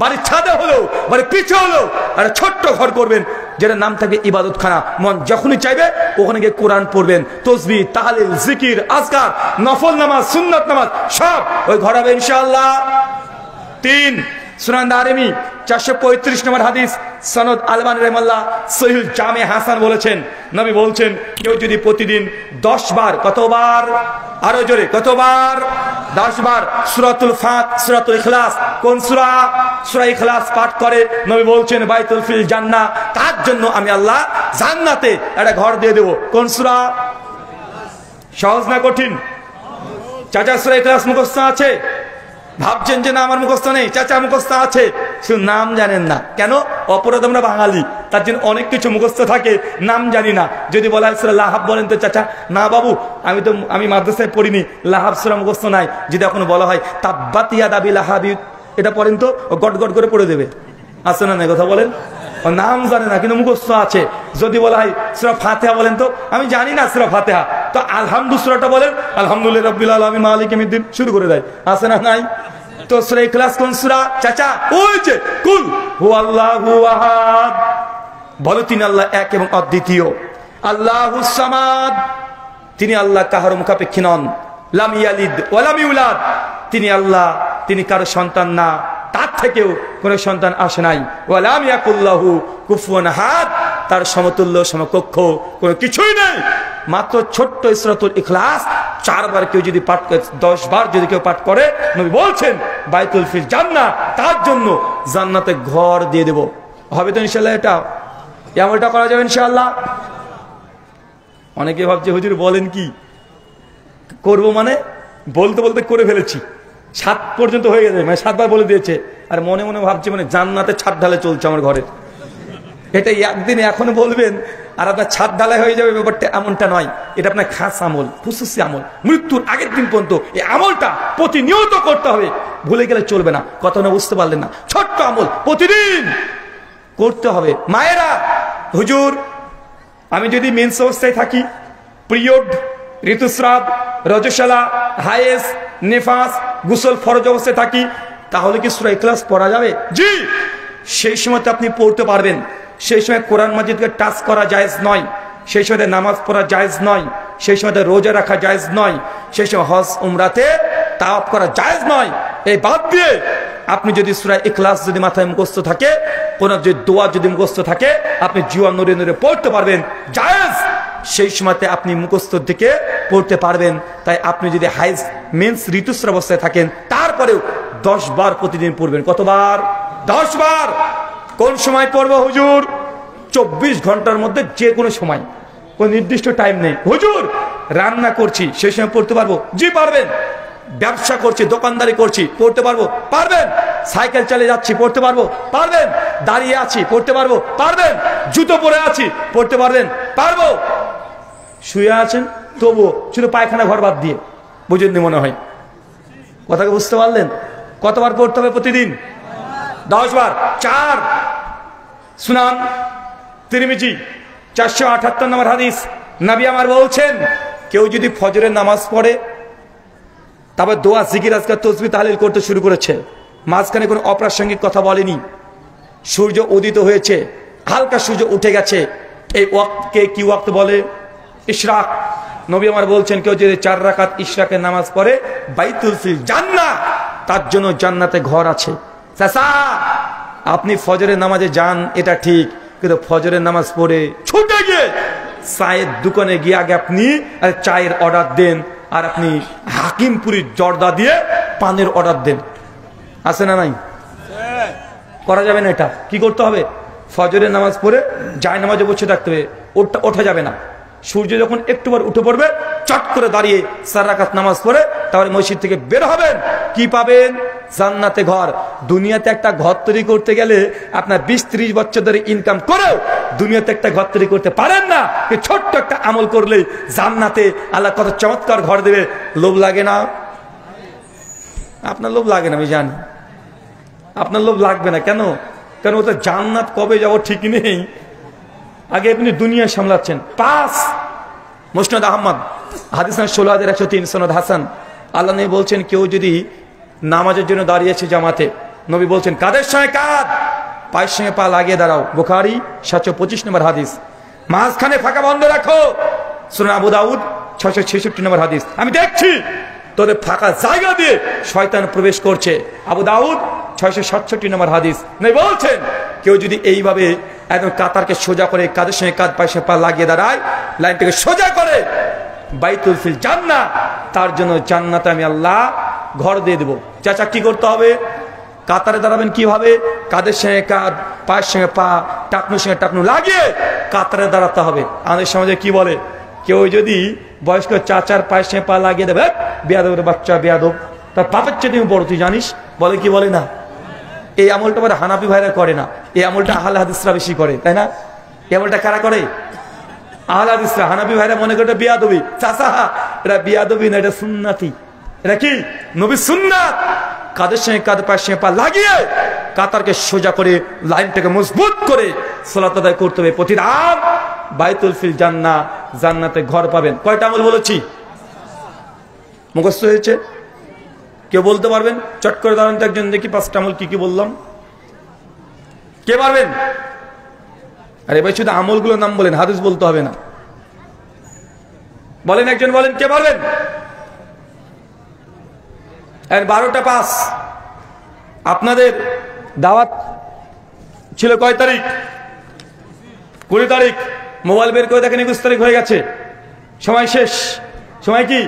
বাড়ির ছাদে হলেও, বাড়ির পিছে হলেও একটা ছোট্ট ঘর করবেন, যেটা নাম থাকবে ইবাদতখানা। মন যখনই চাইবে ওখানে গিয়ে কোরআন পড়বেন, তসবিহ, তাহলিল, জিকির, আজকার, নফল নামাজ, সুন্নাত নামাজ সব ওই ঘর হবে ইনশাআল্লাহ। 3 সুনান দারিমি 435 নম্বর হাদিস, সনদ আলবানী রাহিমাহুল্লাহ সহিহ জামে হাসান বলেছেন, নবী বলছেন কেউ যদি প্রতিদিন 10 বার, কতবার? আরো জোরে, কতবার? 10 বার সূরাতুল সূরাতুল ইখলাস, কোন সূরা? সূরা ইখলাস পাঠ করে, নবী বলছেন বাইতুল ফিল জান্নাহ, তার জন্য আমি আল্লাহ জান্নাতে একটা ঘর দিয়ে দেব। কোন সূরা? সহজ না কঠিন? চাচা সূরা ইখলাস মুখস্থ আছে? ভাবছেন যে না আমার মুখস্থ নেই, চাচা মুখস্থ আছে, শুধু নাম জানেন না। কেন? অপরাধ আমরা বাঙালি, তার জন্য অনেক কিছু মুখস্থ থাকে, নাম জানি না। যদি বলা হয় সূরা লাহাব বলেন তো চাচা, না বাবু আমি মাদ্রাসায় পড়িনি, লাহাব সূরা মুখস্থ নাই। যদি এখন বলা হয় তাব্বাত ইয়াদা আবি লাহাব, এটা পড়েন তো, ও গট গট করে পড়ে দেবে। আছে না? কথা বলেন। নাম জানে না কিন্তু মুখস্থ আছে। যদি বলা হয় সূরা ফাতিহা বলেন তো, আমি জানি না সূরা ফাতিহা, তো আলহামদু সূরাটা বলেন, আলহামদুলিল্লাহি রাব্বিল আলামিন মালিকি ইয়াউমিদ্দিন, শুরু করে দেয়। আছে না নাই? তো সূরা ইখলাস কোন সূরা চাচা? ওই যে কুল হুয়াল্লাহু আহাদ, বলো তিনি আল্লাহ এক এবং অদ্বিতীয়। আল্লাহুস সামাদ, তিনি আল্লাহ কাহার মুখাপেক্ষী নন। লাম ইয়ালিদ ওয়া লাম ইউলাদ, তিনি আল্লাহ, তিনি কারো সন্তান না, তার থেকেও কোনো সন্তান আসে নাই। ওয়ালাম ইয়াকুল্লাহু কুফুয়ান আহাদ, তার সমতুল্য সমকক্ষ কোনো কিছুই নেই। মাত্র ছোট্ট সূরাতুল ইখলাস 4 বার কেউ যদি পাঠ করে, 10 বার যদি কেউ পাঠ করে, নবী বলছেন বাইতুল ফিল জান্নাহ, তার জন্য জান্নাতে ঘর দিয়ে দেব। হবে তো ইনশাআল্লাহ? এটা এমনটা করা যাবে ইনশাআল্লাহ? অনেকে ভাবছে হুজুর বলেন কি করব, মানে বলতে বলতে করে ফেলেছি, 7 পর্যন্ত হয়ে গেছে, মানে 7 বার বলে দিয়েছে, আর মনে মনে ভাবছে মানে জান্নাতে ছাদ ঢালে চলছে আমার ঘরে। এটা একদিন এখনো বলবেন আর আপনার ছাদ ঢালাই হয়ে যাবে, ব্যাপারটা এমনটা নয়। এটা আপনার খাস আমল, খুশুসি আমল, মৃত্যুর আগের দিন পর্যন্ত এই আমলটা প্রতিনিয়ত করতে হবে, ভুলে গেলে চলবে না। কথা না বুঝতে পারলেন না? ছোট্ট আমল প্রতিদিন করতে হবে। মায়েরা, হুজুর আমি যদি মেন্স অবস্থায় থাকি, পিরিয়ড, ঋতুস্রাব, রজস্বালা, হায়েস, নেফাস, গোসল ফরজ অবস্থায় থাকি, তাহলে কি সূরা ইখলাস পড়া যাবে? জি, সেই সময় আপনি পড়তে পারবেন। সেই সময় কোরআন মাজিদকে টাচ করা জায়েজ নয়, সেই সময় নামাজ পড়া জায়েজ নয়, সেই সময় রোজা রাখা জায়েজ নয়, সেই সময় হজ উমরাতে তাওয়াফ করা জায়েজ নয়। এই বাদ দিয়ে আপনি যদি সূরা ইখলাস যদি মাথায় মুখস্থ থাকে, কোন যদি দোয়া যদি মুখস্থ থাকে, আপনি জীবন নূরে নূরে পড়তে পারবেন, জায়েজ। সেই সময়তে আপনি মুখস্থ থেকে পড়তে পারবেন। তাই আপনি যদি হাইজ মেন্স ঋতুস্রাব অবস্থায় থাকেন, তারপরেও 10 বার প্রতিদিন পড়বেন। কতবার? 10 বার। কোন সময় পড়বো হুজুর? 24 ঘন্টার মধ্যে যে কোনো সময়, কোন নির্দিষ্ট টাইম নেই। হুজুর রান্না করছি সেই সময় পড়তে পারবো? জি পারবেন। ব্যবসা করছি, দোকানদারি করছি, পড়তে পারবো? পারবেন। সাইকেল চালিয়ে যাচ্ছি, পড়তে পারবো? পারবেন। দাঁড়িয়ে আছি, পড়তে পারবো? পারবেন। জুতো পরে আছি, পড়তে পারবেন? পারবো। শুয়ে আছেন তবু শুধু পায়খানা ঘর বাদ দিয়ে, বুঝেননি মনে হয়? কথাকে বুঝতে পারলেন? কতবার পড়তে হবে প্রতিদিন? 10 বার। 4 সুনান তিরমিজি 478 নম্বর হাদিস, নবী আমার বলছেন কেউ যদি ফজরের নামাজ পড়ে, তারপর দোয়া, জিকির, আজকার, তাসবিহ, তাহলিল করতে শুরু করেছে, মাঝখানে কোনো অপ্রাসঙ্গিক কথা বলেনি, সূর্য উদিত হয়েছে, হালকা সূর্য উঠে গেছে, এই ওয়াক্তকে কি ওয়াক্ত বলে? ইশরাক। নবী আমার বলছেন কেউ যদি 4 রাকাত ইশরাকের নামাজ পড়ে, বাইতুল ফিল জান্নাহ, তার জন্য জান্নাতে ঘর আছে। চাচা আপনি ফজরের নামাজে যান, এটা ঠিক, কিন্তু ফজরের নামাজ পড়ে ছুটে গিয়ে চায়ের দোকানে গিয়ে আগে আপনি চায়ের অর্ডার দেন, আর আপনি হাকিমপুরীর জর্দা দিয়ে পানের অর্ডার দেন। আছে না নাই? করা যাবে না। এটা কি করতে হবে? ফজরের নামাজ পড়ে জায় নামাজে বসে থাকতে হবে, ওঠা যাবে না। সূর্য যখন একটুবার উঠে পড়বে, চট করে দাঁড়িয়ে 4 রাকাত নামাজ পড়ে তারপরে মসজিদ থেকে বের হবেন। কি পাবেন? জান্নাতে ঘর। দুনিয়াতে একটা ঘর তৈরি করতে গেলে আপনার 20-30 বছর ধরে ইনকাম করেও দুনিয়াতে একটা ঘর তৈরি করতে পারেন না। ছোট্ট একটা আমল করলেই জান্নাতে আল্লাহ কত চমৎকার ঘর দেবে। লোভ লাগে না? আপনার লোভ লাগে না, আমি জানি আপনার লোভ লাগবে না। কেন? কারণ ওটা জান্নাত কবে যাবো ঠিক নেই, আগে আপনি দুনিয়া সামলাচ্ছেন। 5 মুসনাদ আহমদ হাদিস 16103 সনদ হাসান, আল্লাহ নবী বলছেন কেউ যদি নামাজের জন্য দাঁড়িয়েছে জামাতে, নবী বলছেন কাদের সঙ্গে কাঁধ, পায়ের সঙ্গে পা লাগিয়ে দাঁড়াও। বুখারী 725 নম্বর হাদিস। মাঝখানে ফাঁকা বন্ধ রাখো, সুনান আবু দাউদ 666 নম্বর হাদিস। আমি দেখছি তোদের ফাঁকা জায়গা দিয়ে শয়তান প্রবেশ করছে, আবু দাউদ 667 নম্বর হাদিস। নবী বলছেন কেউ যদি এইভাবে একদম কাতারকে সোজা করে, কাদের সঙ্গে কাঁধ, পায়ের সঙ্গে পা লাগিয়ে দাঁড়ায়, লাইনটাকে সোজা করে, বাইতুল ফিল জান্নাহ, তার জন্য জান্নাতে আমি আল্লাহ ঘর দিয়ে দেবো। চাচা কি করতে হবে? কাতারে দাঁড়াবেন কিভাবে? কাদের সঙ্গে কাঁধ, পায়ের সঙ্গে পা, টাকনুর সঙ্গে টাকনু লাগিয়ে কাতারে দাঁড়াতে হবে। আমাদের সমাজে কি বলে, কেউ যদি বয়স্ক চাচার পায়ের সঙ্গে পা লাগিয়ে দেবে, বেয়াদবের বাচ্চা, বেয়াদব, তার বাপের চেয়ে তুমি বড়, তুই জানিস? বলে কি বলে না? এই আমলটা আবার হানাফি ভাইরা করে না, এই আমলটা আহলে হাদিসরা বেশি করে, তাই না? এই আমলটা কারা করে? আহলে হাদিসরা। হানাফি ভাইরা মনে করে এটা বিয়াদবি। চাচা এটা বিয়াদবি না, এটা সুন্নাতি। এটা কি? নবীর সুন্নাত। কাদের সঙ্গে কাঁধ, পায়ের সঙ্গে পা লাগিয়ে কাতারকে সোজা করে, লাইনটাকে মজবুত করে সালাত আদায় করতে হবে প্রতিদিন। বাইতুল ফিল জান্নাহ, জান্নাতে ঘর পাবেন। কয়টা আমল বলেছি? মুখস্থ হয়েছে? কেউ বলতে পারবেন? চট করে দাঁড়ান তো একজন, দেখি 5টা আমল কি কি বললাম। কে পারবেন? আরে ভাই শুধু আমলগুলোর নাম বলেন, হাদিস বলতে হবে না। বলেন একজন, বলেন কে পারবেন? 12টা পাস। আপনাদের দাওয়াত ছিল কয় তারিখ? 20 তারিখ। মোবাইল বের করে দেখেন 21 তারিখ হয়ে গেছে। সময় শেষ। সময় কি?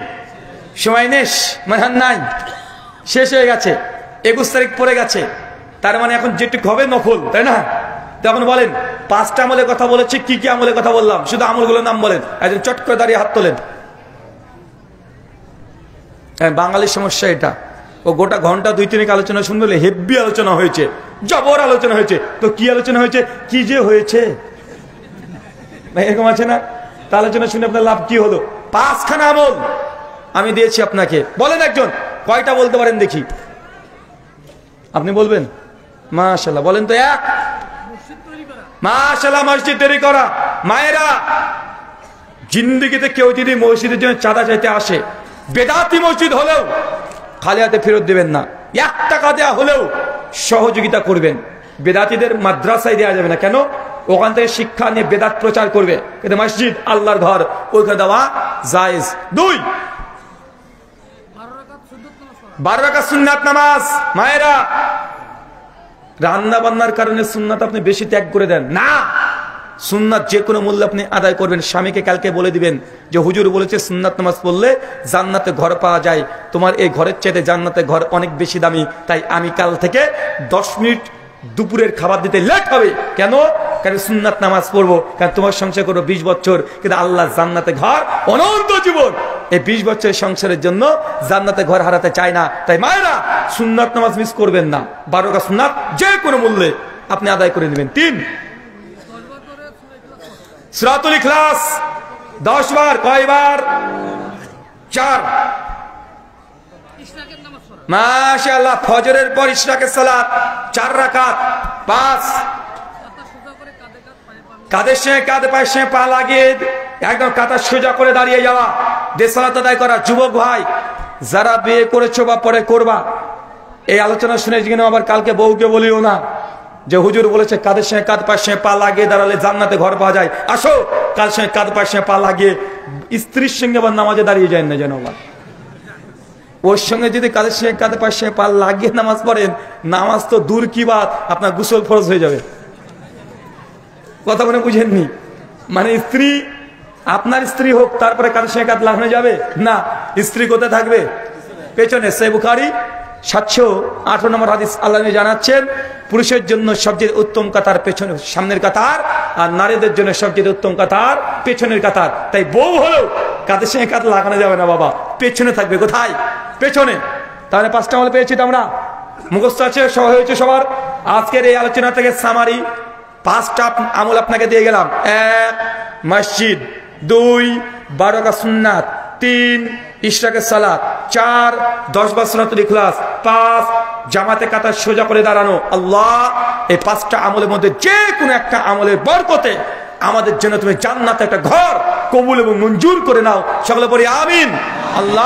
সময় নেশ, মানে নাই, শেষ হয়ে গেছে। 21 তারিখ পড়ে গেছে। তার মানে এখন যেটুক হবে নফল, তাই না? তখন বলেন 5টা আমলের কথা বলেছি, কি কি আমলের কথা বললাম? শুধু আমলগুলোর নাম বলেন। একজন চট করে দাঁড়িয়ে হাত তোলেন। বাঙালির সমস্যা এটা, ও গোটা ঘন্টা 2-3 আলোচনা শুনলে হেভি আলোচনা হয়েছে, জবর আলোচনা হয়েছে। তো কি আলোচনা হয়েছে? কি যে হয়েছে এরকম আছে না? তা আলোচনা শুনে আপনার লাভ কি হলো? 5খানা আমল আমি দিয়েছি আপনাকে। বলেন একজন কয়টা বলতে পারেন দেখি? আপনি বলবেন? মাশাআল্লাহ। বলেন তো এক। মাশাআল্লাহ, মসজিদ তৈরি করা। মায়েরা, জিন্দেগিতে কেউ যদি মসজিদের জন্য চাঁদা চাইতে আসে, বেদাতি মসজিদ হলেও খালি হাতে ফেরত দেবেন না। 1 টাকা দেওয়া হলেও সহযোগিতা করবেন। বেদাতিদের মাদ্রাসায় দেওয়া যাবে না। কেন? ওখান থেকে শিক্ষা নিয়ে বেদাত প্রচার করবে। কিন্তু মসজিদ আল্লাহর ঘর, ওইখানে দেওয়া জায়েজ। 2, 12 রাকাত সুন্নাত নামাজ। মায়েরা, রান্না বান্নার কারণে সুন্নাত আপনি বেশি ত্যাগ করে দেন না। সুন্নাত যে কোনো মূল্যে আপনি আদায় করবেন। স্বামীকে কালকে বলে দিবেন যে হুজুর বলেছে সুন্নাত নামাজ পড়লে জান্নাতে ঘর পাওয়া যায়, তোমার এই ঘরের চাইতে জান্নাতে ঘর অনেক বেশি দামি, তাই আমি কাল থেকে 10 মিনিট দুপুরের খাবার দিতে লেট হবে। কেন? কারণ সুন্নাত নামাজ পড়বো, কারণ তোমার সংসার করবো 20 বছর, কিন্তু আল্লাহ জান্নাতে ঘর অনন্ত জীবন। এই 20 বছরের সংসারের জন্য জান্নাতে ঘর হারাতে চায় না। তাই মায়েরা, সুন্নাত নামাজ মিস করবেন না। 12 রাকাত সুন্নাত যে কোনো মূল্যে আপনি আদায় করে নেবেন। 3, সূরাতুল ইখলাস 10 বার। কয়বার? 4। মাশাআল্লাহ, ফজরের পর ইশরাকের সালাত 4 রাকাত। 5, কাঁধের সঙ্গে কাঁধ, পায়ের সঙ্গে পা লাগিয়ে একদম কাঁধা সোজা করে দাঁড়িয়ে যাওয়া, যে সালাত আদায় করা। যুবক ভাই, যারা বিয়ে করেছো বা পরে করবা, এই আলোচনা শুনে যেন আবার কালকে বউকে বলিও না যে হুজুর বলেছে কাঁধের সঙ্গে কাঁধ, পায়ের সঙ্গে পা লাগিয়ে দাঁড়ালে জান্নাতে ঘর পাওয়া যায়। আসো, কাঁধের সঙ্গে কাঁধ, পায়ের সঙ্গে পা লাগিয়ে স্ত্রীর সঙ্গে আবার নামাজে দাঁড়িয়ে যায় না যেন। আবার ওর সঙ্গে যদি কাঁধের সঙ্গে কাঁধ, পায়ের সঙ্গে পা লাগিয়ে নামাজ পড়েন, নামাজ তো দূর কি বাত, আপনার গোসল ফরজ হয়ে যাবে। কথা মনে বুঝেননি? মানে স্ত্রী, আপনার স্ত্রী হোক, তারপরে কাঁধের সঙ্গে কাঁধ লাগানো যাবে না। স্ত্রী কোথায় থাকবে? পেছনে। সহিহ বুখারী 718 নম্বর হাদিস। আল্লাহ জানাচ্ছেন, পুরুষের জন্য সবচেয়ে উত্তম কাতার পেছনে, সামনের কাতার, আর নারীদের জন্য সবচেয়ে উত্তম কাতার পেছনের কাতার। তাই বউ হলেও কাঁধের সঙ্গে কাঁধ লাগানো যাবে না বাবা, পেছনে থাকবে। কোথায়? পেছনে। তাহলে 5টা আমল পেয়েছি তো আমরা, মুখস্থ আছে, সহ হয়েছে সবার। আজকের এই আলোচনা থেকে সামারি 5টা আমল আপনাকে দিয়ে গেলাম। 1, মসজিদ। 2, 12 রাকাত সুন্নাত। 3, ইশরাকের সালাত। 4, 10 বার সূরাতুল ইখলাস। 5, জামাতে কাতার সোজা করে দাঁড়ানো। আল্লাহ এই 5টা আমলের মধ্যে যে কোনো একটা আমলের বরকতে আমাদের জন্য তুমি জান্নাতে একটা ঘর কবুল এবং মঞ্জুর করে নাও। সকলে বলি আমিন। আল্লাহ।